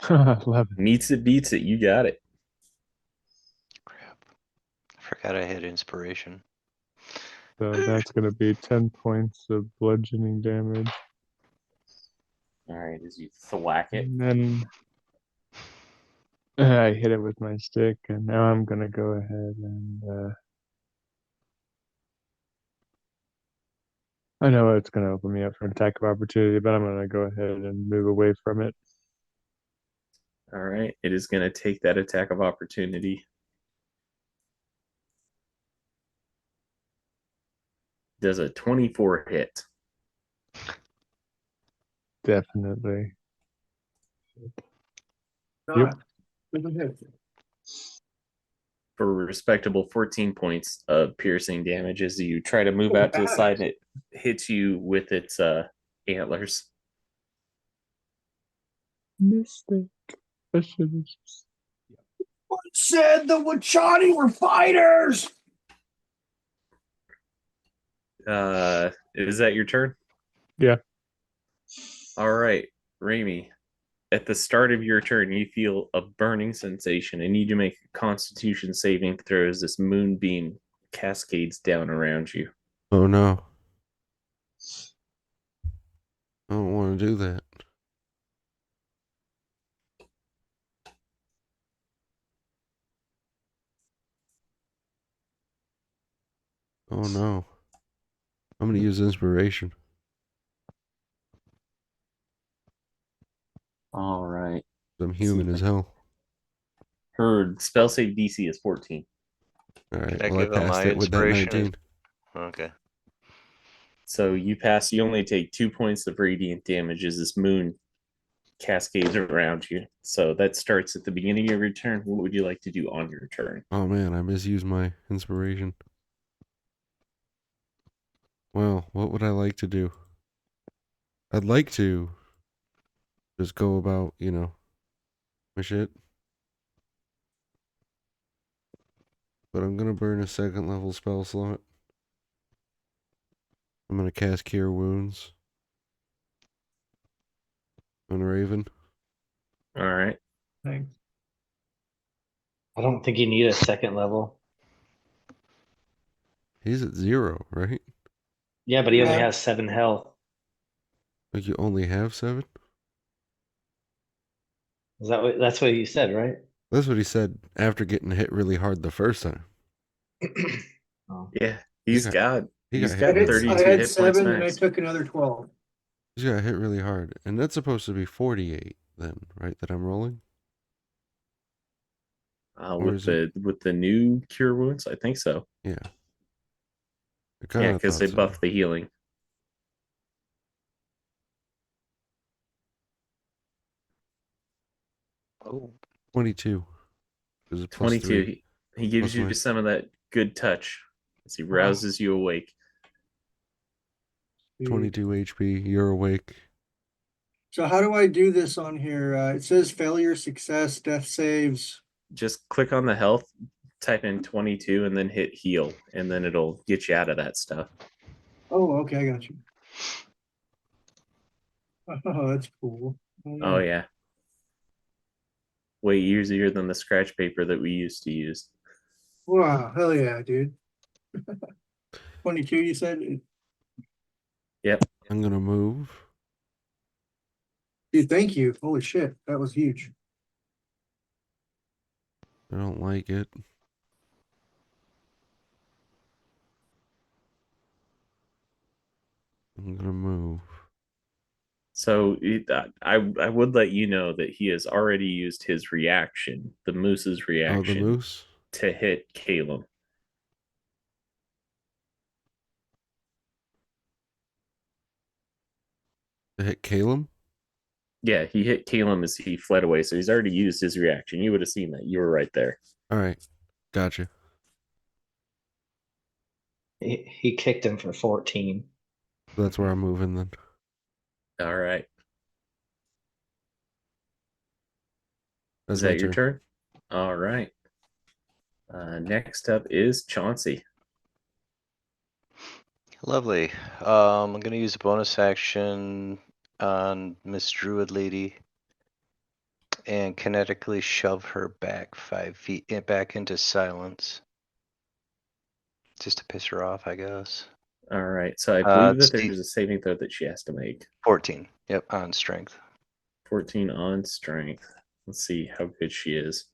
11. Meets it, beats it. You got it. Crap. I forgot I had inspiration. So that's gonna be 10 points of bludgeoning damage. All right, as you thwack it. And then I hit it with my stick, and now I'm gonna go ahead and I know it's gonna open me up for an attack of opportunity, but I'm gonna go ahead and move away from it. All right, it is going to take that attack of opportunity. Does a 24 hit? Definitely. Yep. Hit. For a respectable 14 points of piercing damage as you try to move out to the side, and it hits you with its antlers. Mistake. I should have just... What said the Wachani were fighters? Is that your turn? Yeah. All right, Rime. At the start of your turn, you feel a burning sensation and need to make a constitution saving throw as this moonbeam cascades down around you. Oh no. I don't want to do that. Oh no. I'm going to use inspiration. All right. I'm human as hell. Her spell save DC is 14. All right. Can I Well, I give him passed my it with that inspiration? 19. Okay. So you pass, you only take 2 points of radiant damage as this moon cascades around you. So that starts at the beginning of your turn. What would you like to do on your turn? Oh man, I misused my inspiration. Well, what would I like to do? I'd like to just go about, my shit. But I'm gonna burn a second level spell slot. I'm gonna cast Cure Wounds on Raven. All right. Thanks. I don't think you need a second level. He's at 0, right? Yeah, but he only Yeah. has 7 health. Like you only have 7? That's what you said, right? That's what he said after getting hit really hard the first time. Oh. Yeah, He he's got got he got he's hit I got had, really I 32 hard. had hit points 7 and I max. took another 12. He's got hit really hard. And that's supposed to be 48 then, right? That I'm rolling? Or With is it? the new cure wounds, I think so. Yeah. I Yeah, kinda because they thought so. buffed the healing. Oh, 22. Is it plus 22. 3? He gives Plus you my some of that good touch as he Wow. rouses you awake. 22 HP. You're awake. So how do I do this on here? It says failure, success, death saves. Just click on the health, type in 22, and then hit heal, and then it'll get you out of that stuff. Oh, okay, I got you. Oh, that's cool. Oh, yeah. Way easier than the scratch paper that we used to use. Wow, hell yeah, dude. 22, you said? Yep. I'm gonna move. Dude, thank you. Holy shit, that was huge. I don't like it. I'm gonna move. So I would let you know that he has already used his reaction, the moose's Oh, the reaction, moose? to hit Caleb. To hit Caleb? Yeah, he hit Caleb as he fled away, so he's already used his reaction. You would have seen that. You were right there. Alright. Gotcha. He kicked him for 14. That's where I'm moving then. All right. That's Is my that your turn? All right. Next up is Chauncey. lovely. I'm gonna use a bonus action on Miss Druid Lady and kinetically shove her back 5 feet back into silence. Just to piss her off, I guess. All right. So I believe that It's there's a saving throw that she has to make. 14. Yep, on strength. 14 on strength. Let's see how good she is.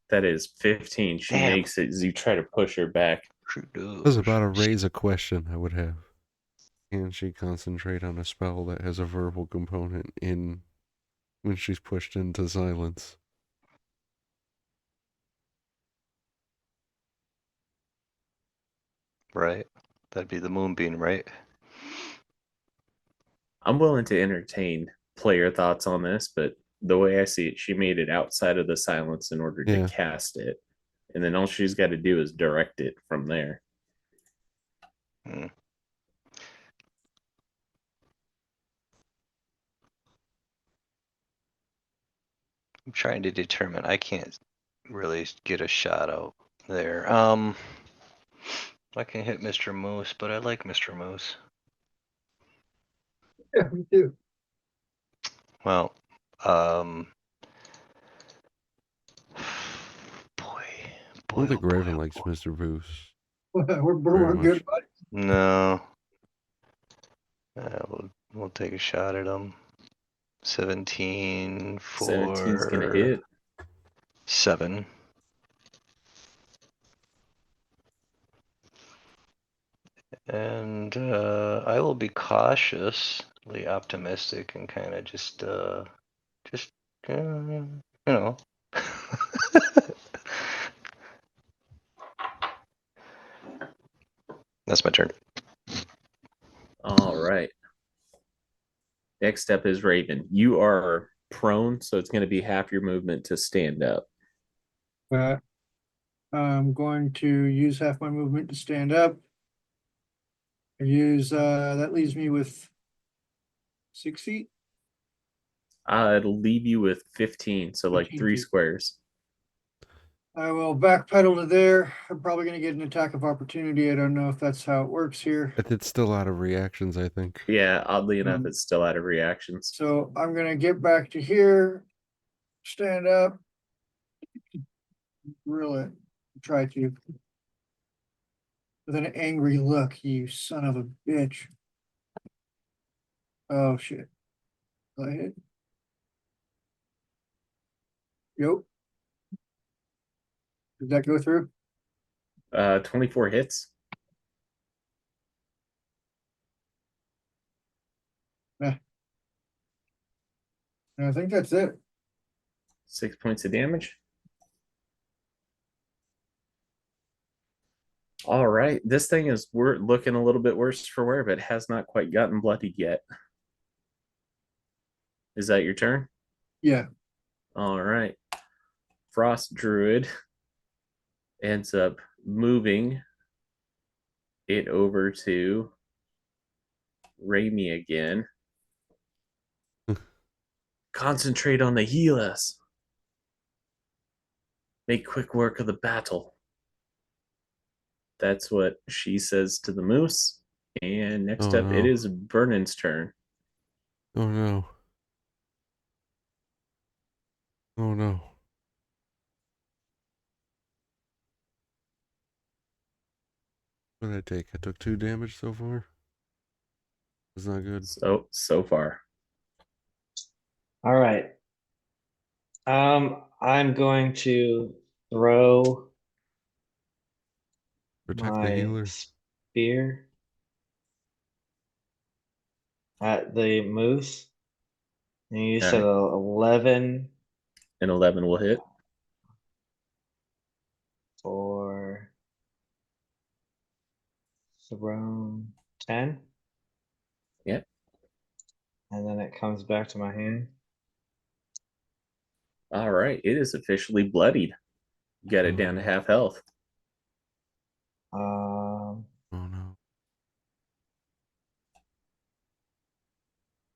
That is 15. She Damn. makes it as you try to push her back. I was about to raise a question I would have. Can she concentrate on a spell that has a verbal component in when she's pushed into silence? Right. That'd be the moonbeam, right? I'm willing to entertain player thoughts on this, but the way I see it, she made it outside of the silence in order Yeah. to cast it. And then all she's got to do is direct it from there. Hmm. I'm trying to determine. I can't really get a shot out there. I can hit Mr. Moose, but I like Mr. Moose. Yeah, me too. Well, boy, I don't think oh boy, Raven oh likes boy. Mr. Boost. We're Very good, much. buddy. No. We'll take a shot at him. 17 17's going to for hit. 7. And I will be cautiously optimistic and kind of just you know. That's my turn. All right. Next step is Raven. You are prone, so it's going to be half your movement to stand up. I'm going to use half my movement to stand up. I use that leaves me with 6 feet. It'll leave you with 15, so like 15 three feet. squares. I will backpedal to there. I'm probably going to get an attack of opportunity. I don't know if that's how it works here. It's still out of reactions, I think. Yeah, oddly enough, Um, it's still out of reactions. So I'm going to get back to here, stand up, really try to. With an angry look, you son of a bitch. Oh shit. I hit. Yep. Did that go through? 24 hits. I think that's it. 6 points of damage. All right, this thing is we're looking a little bit worse for wear, but has not quite gotten bloodied yet. Is that your turn? Yeah. All right. Frost Druid ends up moving it over to Rime again. Concentrate on the healers. Make quick work of the battle. That's what she says to the moose. And next Oh, up, it no. is Vernon's turn. Oh no. Oh no. What did I take? I took 2 damage so far. That's not good. So far. All right. I'm going to throw Protect the my healer. spear at the moose. And you All said right. 11 And 11 will hit. for thrown 10. Yep. And then it comes back to my hand. All right. It is officially bloodied. Got it down to half health. Um, Oh no.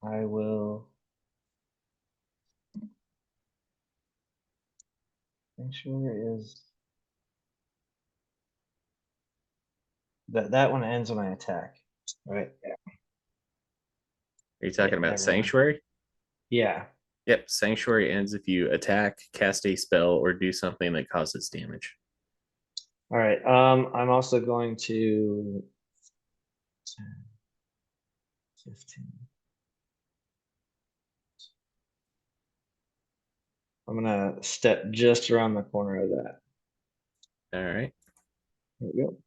I will make sure it is that one ends when I attack. Right. Yeah. Are you talking Yeah, about never mind. Sanctuary? Yeah. Yep. Sanctuary ends if you attack, cast a spell, or do something that causes damage. All right. I'm also going to 10, 15. I'm gonna step just around the corner of that. All right. There we go.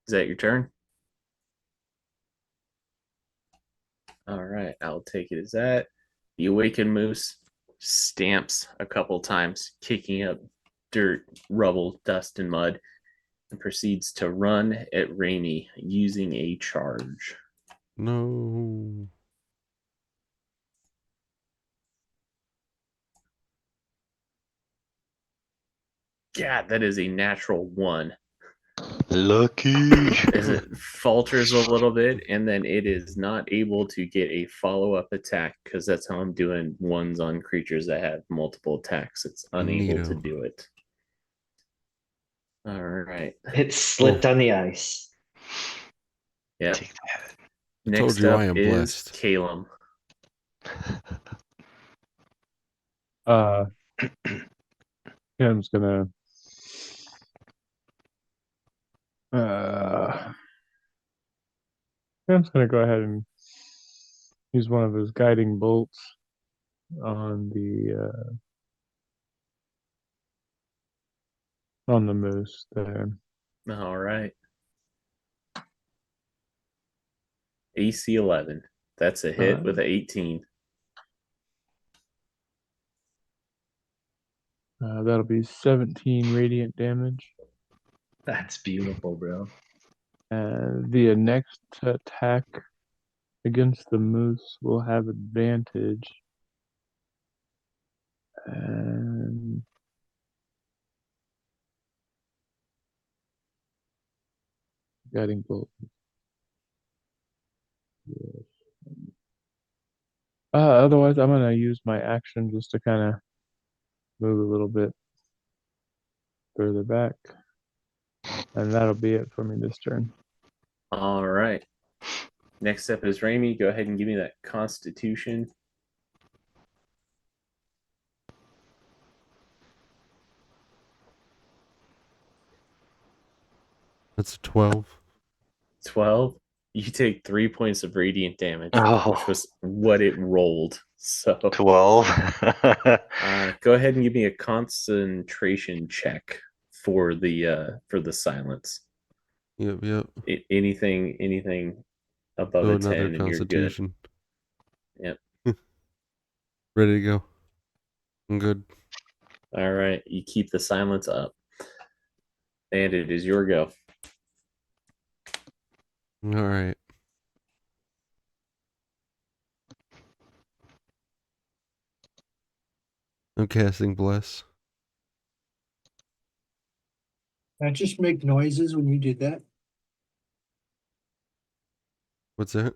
Is that your turn? All right. I'll take it as that. The awakened moose stamps a couple times, kicking up dirt, rubble, dust, and mud, and proceeds to run at Rainy using a charge. No. God, that is a natural 1. Lucky. As it falters a little bit, and then it is not able to get a follow-up attack because that's how I'm doing ones on creatures that have multiple attacks. It's unable to Neato. do it. All right. It slipped on the ice. Yeah. Take that. I told Next you up I am is blessed. Calum. Tim's gonna uh Tim's gonna go ahead and use one of his guiding bolts on the moose there. All right. AC 11. That's a hit with an 18. That'll be 17 radiant damage. That's beautiful, bro. The next attack against the moose will have advantage. And guiding bolt. Yes. Otherwise, I'm gonna use my action just to kind of move a little bit further back, and that'll be it for me this turn. All right. Next up is Rime. Go ahead and give me that Constitution. That's a 12. 12. You take 3 points of radiant damage, Oh. which was what it rolled. So 12. go ahead and give me a concentration check for the silence. Yep. Anything above So a another 10 and you're good. constitution. Yep. Ready to go. I'm good. All right. You keep the silence up. And it is your go. All right. I'm casting Bless. I just make noises when you did that. What's that?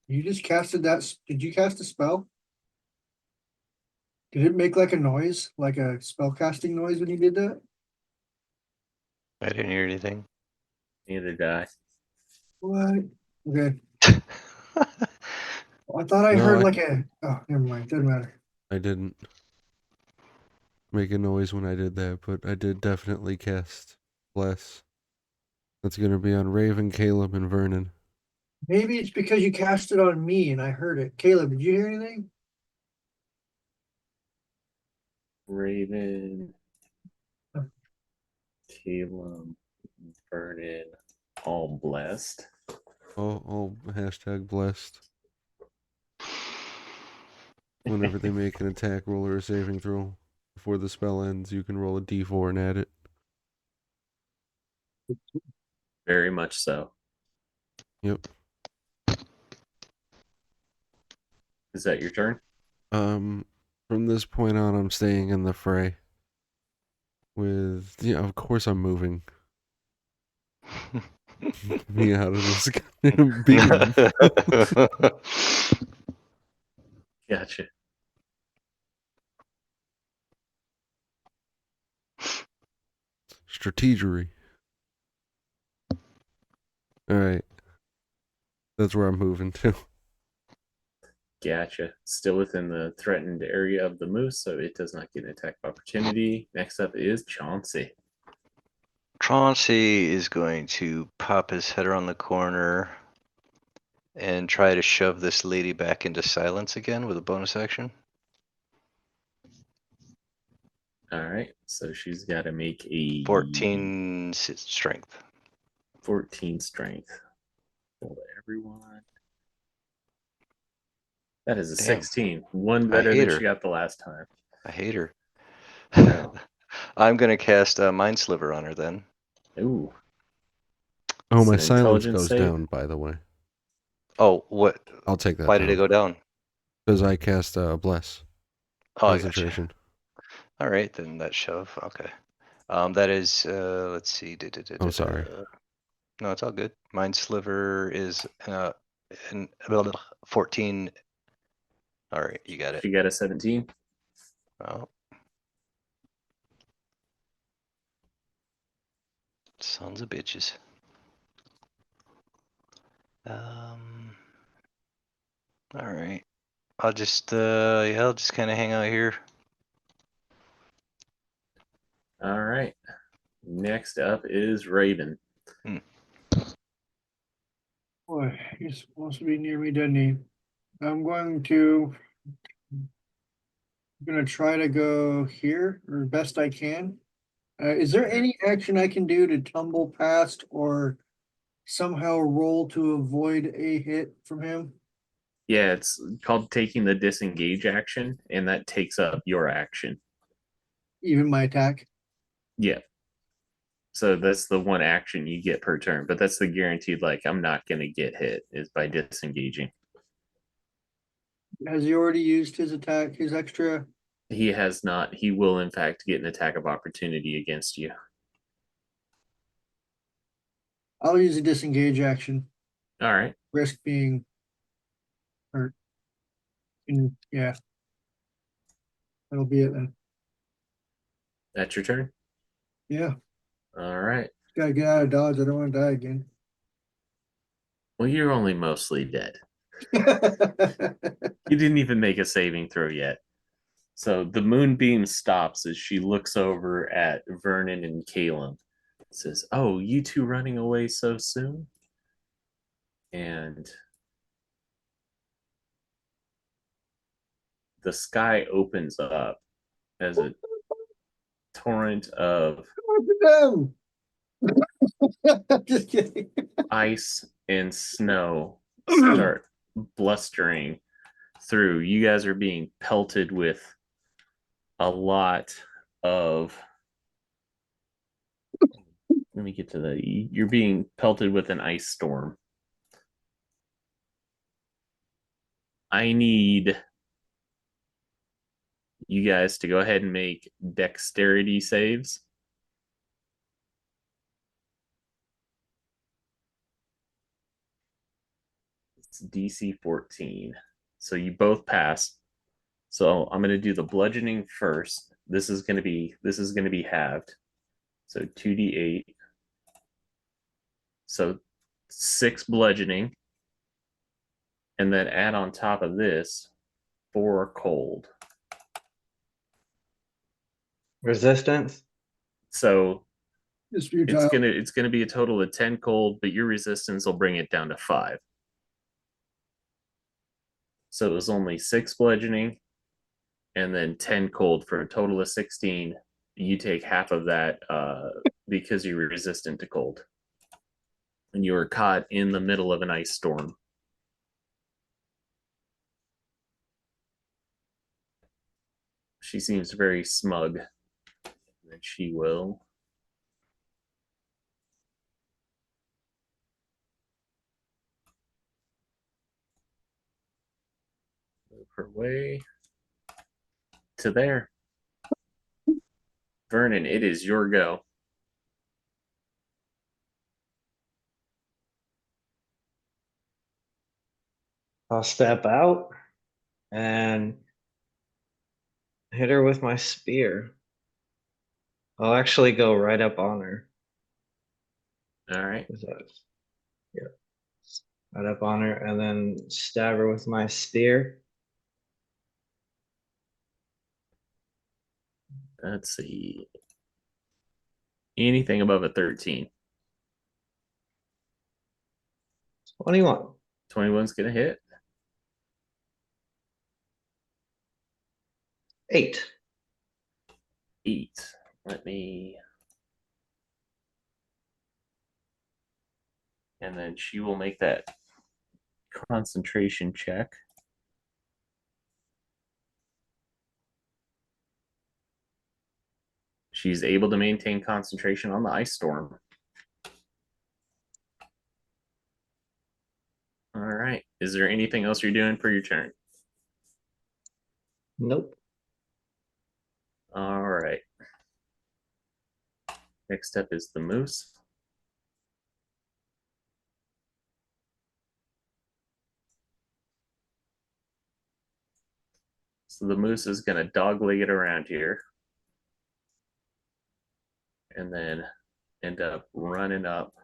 You just casted that. Did you cast a spell? Did it make like a noise, like a spell casting noise when you did that? I didn't hear anything. Neither die. What? Okay. I thought I No, heard like a. Oh, never mind. Doesn't matter. I didn't make a noise when I did that, but I did definitely cast Bless. That's going to be on Raven, Caleb, and Vernon. Maybe it's because you cast it on me and I heard it. Caleb, did you hear anything? Raven, Caleb, Vernon, all blessed. All hashtag blessed. Whenever they make an attack roll or a saving throw before the spell ends, you can roll a d4 and add it. Very much so. Yep. Is that your turn? From this point on, I'm staying in the fray. Of course I'm moving. Me out of this beam. Gotcha. Strategery. Alright. That's where I'm moving to. Gotcha. Still within the threatened area of the moose, so it does not get an attack of opportunity. Next up is Chauncey. Chauncey is going to pop his head around the corner and try to shove this lady back into silence again with a bonus action. All right, so she's got to make a 14 strength. 14 strength. For everyone. That is a Damn. 16. One better than her. she got the last time. I hate her. No. I'm going to cast a Mind Sliver on her then. Ooh. Oh, It's my an silence intelligence goes save. down, by the way. Oh, what? I'll take that Why down. did it go down? Because I cast Bless. Oh, I gotcha. Concentration. All right, then that shove. Okay. That is, let's see. I'm sorry. No, it's all good. Mind Sliver is 14. All right, you got it. She got a 17. Oh. Sons of bitches. All right. I'll just kind of hang out here. All right. Next up is Raven. Boy, he's supposed to be near me, doesn't he? I'm going to try to go here or best I can. Is there any action I can do to tumble past or somehow roll to avoid a hit from him? Yeah, it's called taking the disengage action, and that takes up your action. Even my attack? Yeah. So that's the one action you get per turn, but that's the guaranteed, like, I'm not going to get hit, is by disengaging. Has he already used his attack, his extra? He has not. He will, in fact, get an attack of opportunity against you. I'll use a disengage action. All right. Risk being hurt. Yeah. That'll be it then. That's your turn. Yeah. All right. Gotta get out of Dodge. I don't want to die again. Well, you're only mostly dead. You didn't even make a saving throw yet. So the moonbeam stops as she looks over at Vernon and Caleb. Says, "Oh, you two running away so soon?" And the sky opens up as a torrent of No. Just kidding. ice and snow start blustering through. You guys are being pelted with a lot of. Let me get to the. You're being pelted with an ice storm. I need you guys to go ahead and make dexterity saves. It's DC 14. So you both pass. So I'm going to do the bludgeoning first. This is going to be halved. So 2d8. So 6 bludgeoning. And then add on top of this 4 cold. Resistance. So It's futile. it's gonna be a total of 10 cold, but your resistance will bring it down to 5. So it was only 6 bludgeoning and then 10 cold for a total of 16. You take half of that because you were resistant to cold. And you were caught in the middle of an ice storm. She seems very smug. And she will move her way to there. Vernon, it is your go. I'll step out and hit her with my spear. I'll actually go right up on her. All right. Is that? Yeah. Right up on her and then stab her with my spear. Let's see. Anything above a 13. 21. 21's going to hit. 8. 8. Let me. And then she will make that concentration check. She's able to maintain concentration on the ice storm. All right. Is there anything else you're doing for your turn? Nope. All right. Next up is the moose. So the moose is going to dogleg it around here. And then end up running up,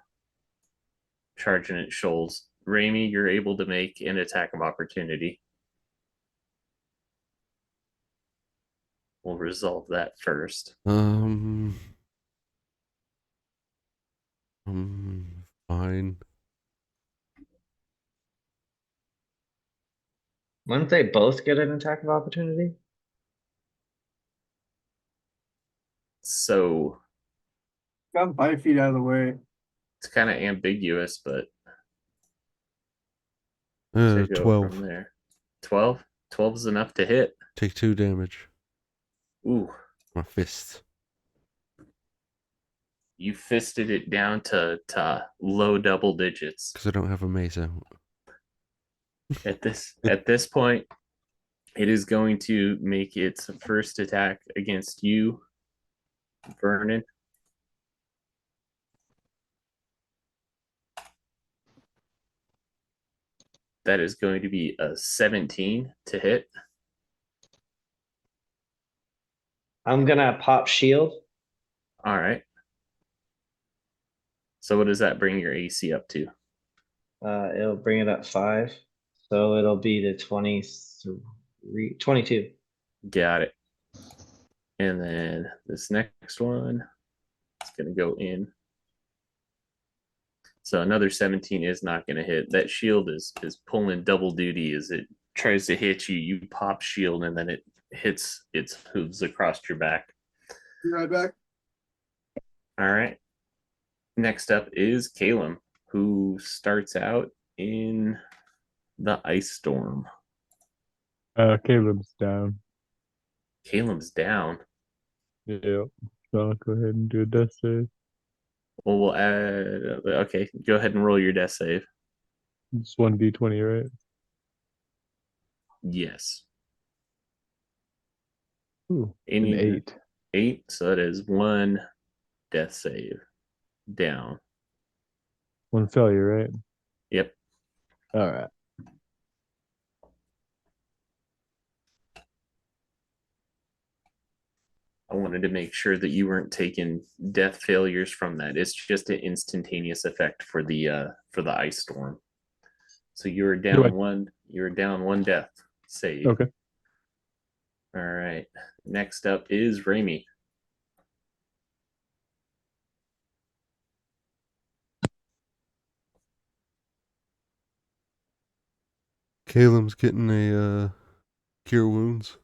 charging at shoals. Rime, you're able to make an attack of opportunity. We'll resolve that first. Fine. Wouldn't they both get an attack of opportunity? So I'm 5 feet out of the way. it's kind of ambiguous, but to go 12. from there. 12? 12 is enough to hit. Take 2 damage. Ooh. My fist. You fisted it down to low double digits. Because I don't have a mace out. At this point, it is going to make its first attack against you, Vernon. That is going to be a 17 to hit. I'm gonna pop shield. All right. So what does that bring your AC up to? It'll bring it up 5. So it'll be to 23, 22. Got it. And then this next one is going to go in. So another 17 is not going to hit. That shield is pulling double duty as it tries to hit you. You pop shield and then it hits its hooves across your back. Be right back. All right. Next up is Calum, who starts out in the ice storm. Caleb's down. Calum's down. Yeah. So I'll go ahead and do a death save. Well, we'll add. Okay, go ahead and roll your death save. It's 1d20, right? Yes. Ooh, Any an 8. 8, so that is 1 death save down. 1 failure, right? Yep. All right. I wanted to make sure that you weren't taking death failures from that. It's just an instantaneous effect for the ice storm. So you were down one. You were down 1 death save. Okay. All right. Next up is Rime. Caleb's getting a cure wounds.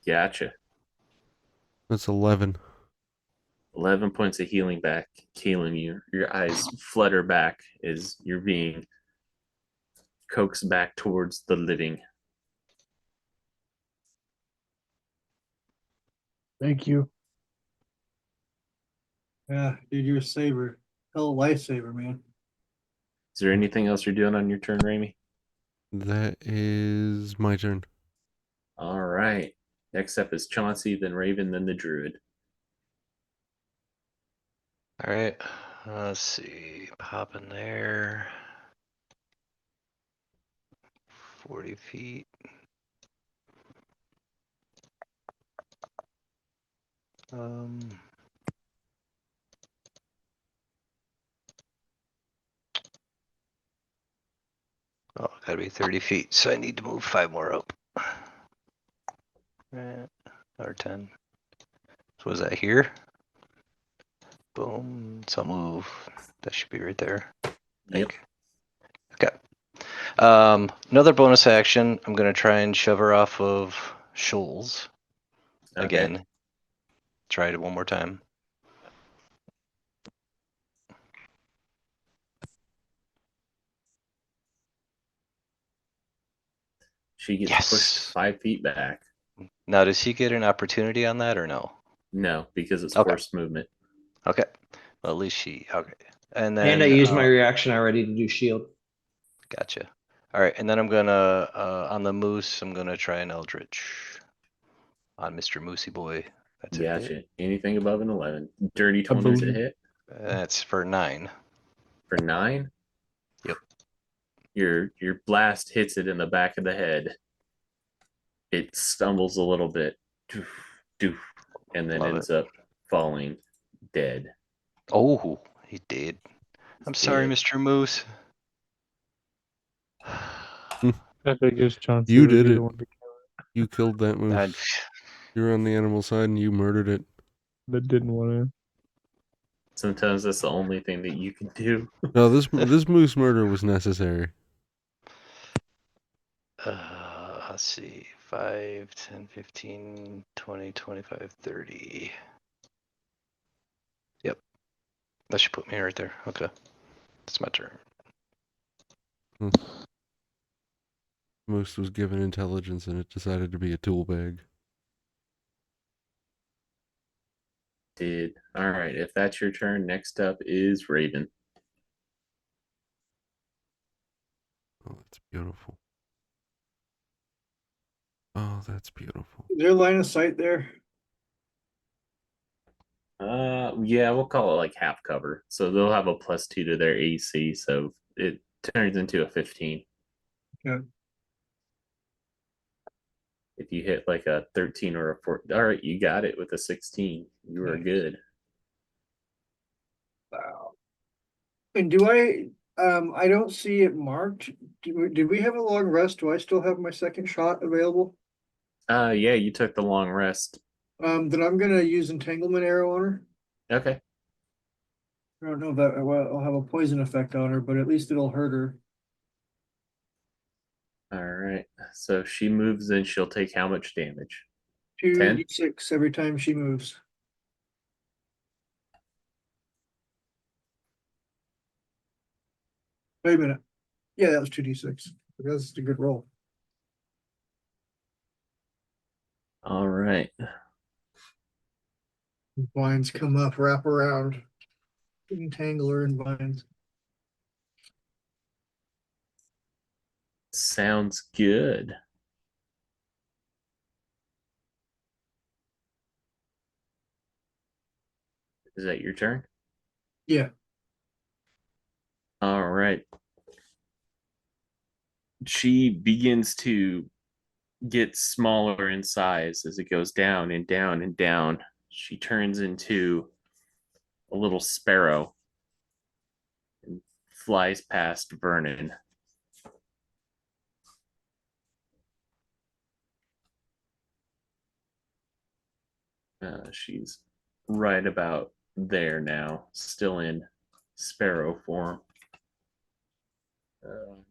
Gotcha. That's 11. 11 points of healing back. Calum, your eyes flutter back as you're being coaxed back towards the living. Thank you. Yeah, dude, you're a saver. Hell, lifesaver, man. Is there anything else you're doing on your turn, Rami? That is my turn. All right. Next up is Chauncey, then Raven, then the Druid. All right. Let's see. Pop in there. 40 feet. Oh, gotta be 30 feet, so I need to move 5 more up. Or 10. So was that here? Boom. So I'll move. That should be right there. Yep. Okay. Another bonus action. I'm gonna try and shove her off of shoals again. Okay. Try it one more time. She gets Yes. pushed 5 feet back. Now, does he get an opportunity on that or no? No, because it's Okay. forced movement. Okay. Well, at least she. Okay. And then. And I used my reaction already to do shield. Gotcha. All right, and then I'm gonna on the moose. I'm gonna try an eldritch on Mr. Moosey Boy. That's a hit. Gotcha. Anything above an 11. Dirty 20 to hit That's for 9. for 9. Yep. Your blast hits it in the back of the head. It stumbles a little bit, doof, doof, and then Love ends up falling dead. Oh, he did. I'm sorry, Dead. Mr. Moose. I figured Chauncey You would did be it. the one to You killed that moose. You were on the animal side and you murdered it. that didn't want to. Sometimes that's the only thing that you can do. No, this moose murder was necessary. Let's see. 5, 10, 15, 20, 25, 30. Yep. That should put me right there. Okay. That's my turn. Moose was given intelligence and it decided to be a tool bag. Did. All right. If that's your turn, next up is Raven. Oh, that's beautiful. Oh, that's beautiful. Is there line of sight there? Yeah, we'll call it like half cover. So they'll have a +2 to their AC, so it turns into a 15. Okay. If you hit like a 13 or a 14, all right, you got it with a 16. You are Nice. good. Wow. And do I don't see it marked. Did we have a long rest? Do I still have my second shot available? Yeah, you took the long rest. Then I'm gonna use entanglement arrow on her. Okay. I don't know if that will have a poison effect on her, but at least it'll hurt her. All right. So she moves and she'll take how much damage? 10? 2d6 every time she moves. Wait a minute. Yeah, that was 2d6. That's a good roll. All right. Vines come up, wrap around, entangle her in vines. Sounds good. Is that your turn? Yeah. All right. She begins to get smaller in size as it goes down and down and down. She turns into a little sparrow and flies past Vernon. She's right about there now, still in sparrow form.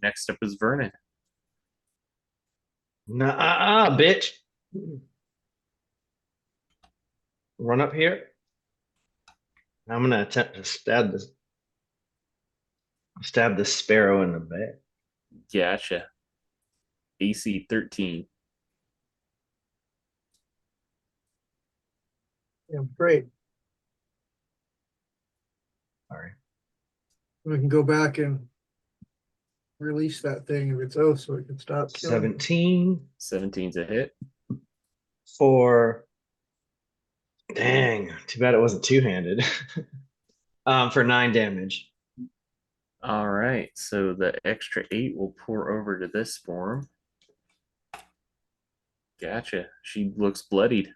Next up is Vernon. Nah, bitch. Run up here. I'm gonna attempt to stab this sparrow in the back. Gotcha. AC 13. Yeah, great. Sorry. We can go back and release that thing if it's so it can stop killing. 17 17's a hit. for dang, too bad it wasn't two-handed. For 9 damage. All right. So the extra 8 will pour over to this form. Gotcha. She looks bloodied.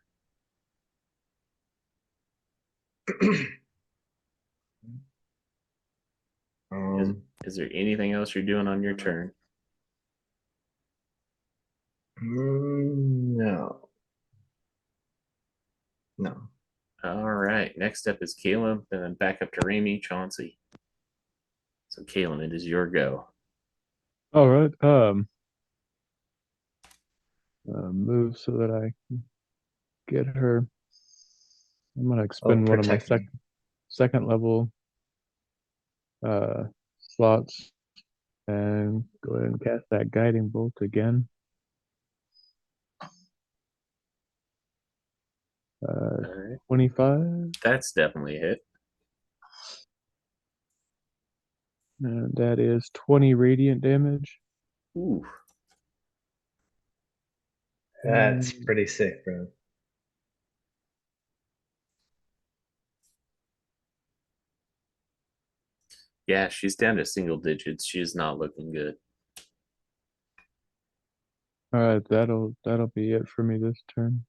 Is there anything else you're doing on your turn? No. All right. Next up is Caleb, and then back up to Ramy, Chauncey. So Caleb, it is your go. All right. Move so that I can get her. I'm gonna expend one of my protect me. second level slots and go ahead and cast that guiding bolt again. All right. 25. That's definitely a hit. And that is 20 radiant damage. Ooh. That's And pretty sick, bro. Yeah, she's down to single digits. She's not looking good. all right, that'll be it for me this turn.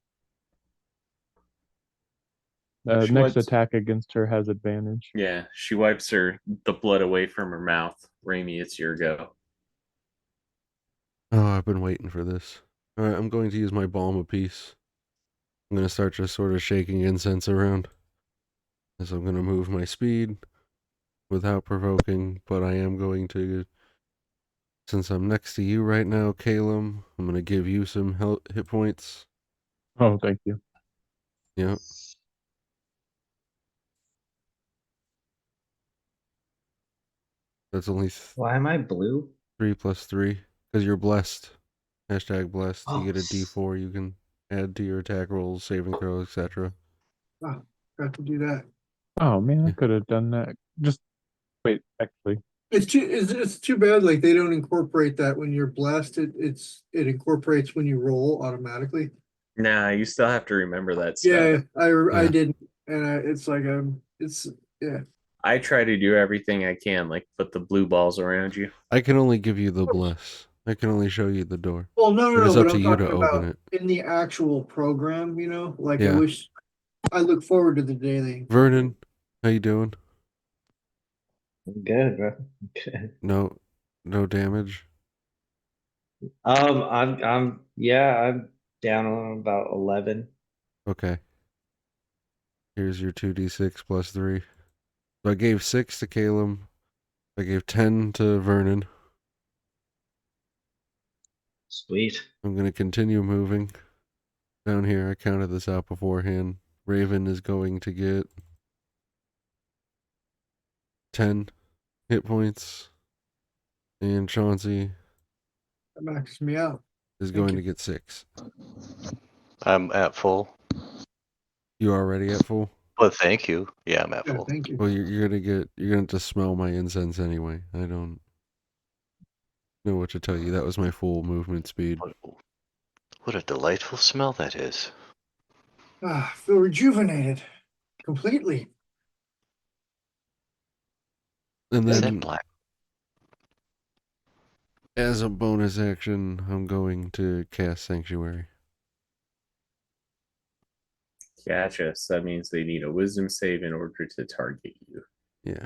She Next wipes- attack against her has advantage. Yeah, she wipes the blood away from her mouth. Ramy, it's your go. Oh, I've been waiting for this. All right, I'm going to use my Balm of Peace. I'm going to start just sort of shaking incense around. So I'm going to move my speed without provoking, but I am going to, since I'm next to you right now, Caleb, I'm going to give you some hit points. Oh, thank you. Yep. That's only Why am I blue? 3 plus 3, because you're blessed. Hashtag blessed. You Oh, get a D4 you can add to your attack rolls, saving throws, etc. Oh, got to do that. Oh man, I Yeah. could have done that. Just wait, actually. It's too bad like they don't incorporate that when you're blasted. It incorporates when you roll automatically. Nah, you still have to remember that Yeah, stuff. I Yeah. didn't, and it's like it's yeah. I try to do everything I can, like put the blue balls around you. I can only give you the bless. I can only show you the door. Well, no, It is but up to I'm you to talking open about it. in the actual program. Like I Yeah. wish. I look forward to the day they incorporate. Vernon, how you doing? good, bro. Good. No damage. I'm down on about 11. Okay. Here's your 2d6 plus 3. So I gave 6 to Caleb. I gave 10 to Vernon. Sweet. I'm going to continue moving. Down here, I counted this out beforehand. Raven is going to get 10 hit points. And Chauncey That maxes me out. is Thank going you. to get 6. I'm at full. You already at full? Well, thank you. Yeah, I'm at Yeah, full. thank you. Well, you're going to smell my incense anyway. I don't know what to tell you. That was my full movement speed. What a delightful smell that is. I feel rejuvenated completely. And Is then that black? as a bonus action, I'm going to cast Sanctuary. Gotcha. So that means they need a wisdom save in order to target you. Yeah.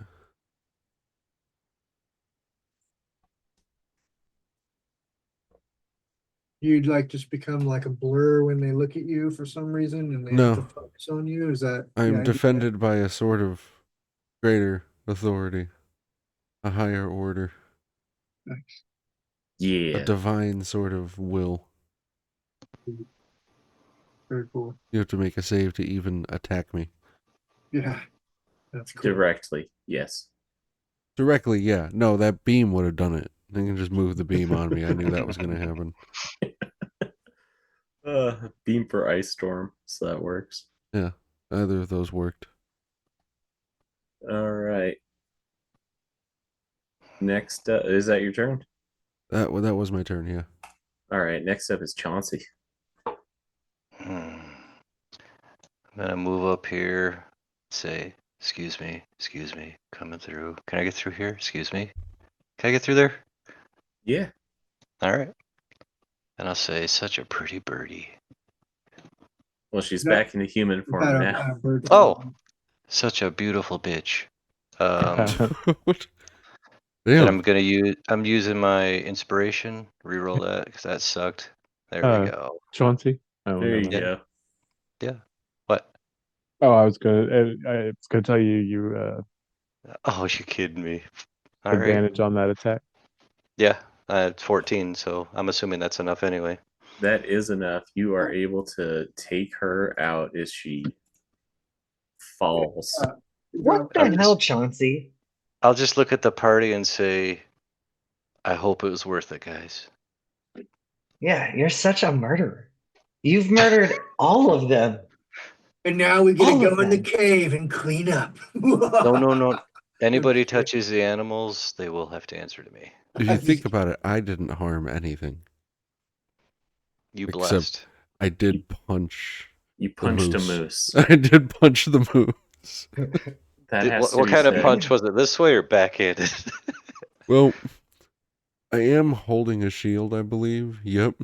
You'd like just become like a blur when they look at you for some reason and they have to No. focus on you. Is that the I'm idea? defended by a sort of greater authority, a higher order, a Yeah. divine sort of will. Very cool. You have to make a save to even attack me. Yeah, that's cool. Directly. Yes. Directly, yeah. No, that beam would have done it. They can just move the beam on me. I knew that was going to happen. Beam for ice storm, so that works. Yeah, either of those worked. All right. Next, is that your turn? That was my turn, yeah. All right. Next up is Chauncey. I'm gonna move up here. Say, excuse me, coming through. Can I get through here? Excuse me. Can I get through there? Yeah. All right. And I'll say, such a pretty birdie. Well, she's That- back into human form now. Bird Oh. Such a beautiful bitch. What? And Damn. I'm using my inspiration. Reroll that because that sucked. There we go. Chauncey. Oh, There you never mind. go. Yeah. What? Oh, I was gonna tell you Oh, you kidding me? All right. advantage on that attack. Yeah. It's 14, so I'm assuming that's enough anyway. That is enough. You are able to take her out as she falls. What the hell, Chauncey? I'll just look at the party and say, I hope it was worth it, guys. Yeah, you're such a murderer. You've murdered all of them. And now we get All to of go in the them. cave and clean up. No. Anybody touches the animals, they will have to answer to me. If you think about it, I didn't harm anything. You Except blessed. I did punch. You punched a moose. moose. I did punch the moose. That has to What be kind of said. punch was it? This way or backhanded? Well, I am holding a shield, I believe. Yep.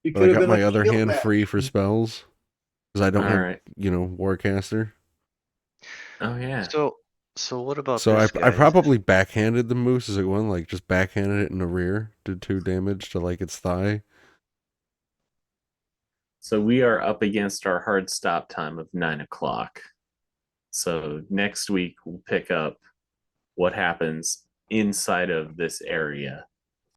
You But I could have got been my a other shield hand back. free for spells. Because I don't All have, right. Warcaster. Oh yeah. So what about So this, I guys? probably backhanded the moose as it went, like just backhanded it in the rear, did 2 damage to like its thigh. So we are up against our hard stop time of 9 o'clock. So next week we'll pick up what happens inside of this area.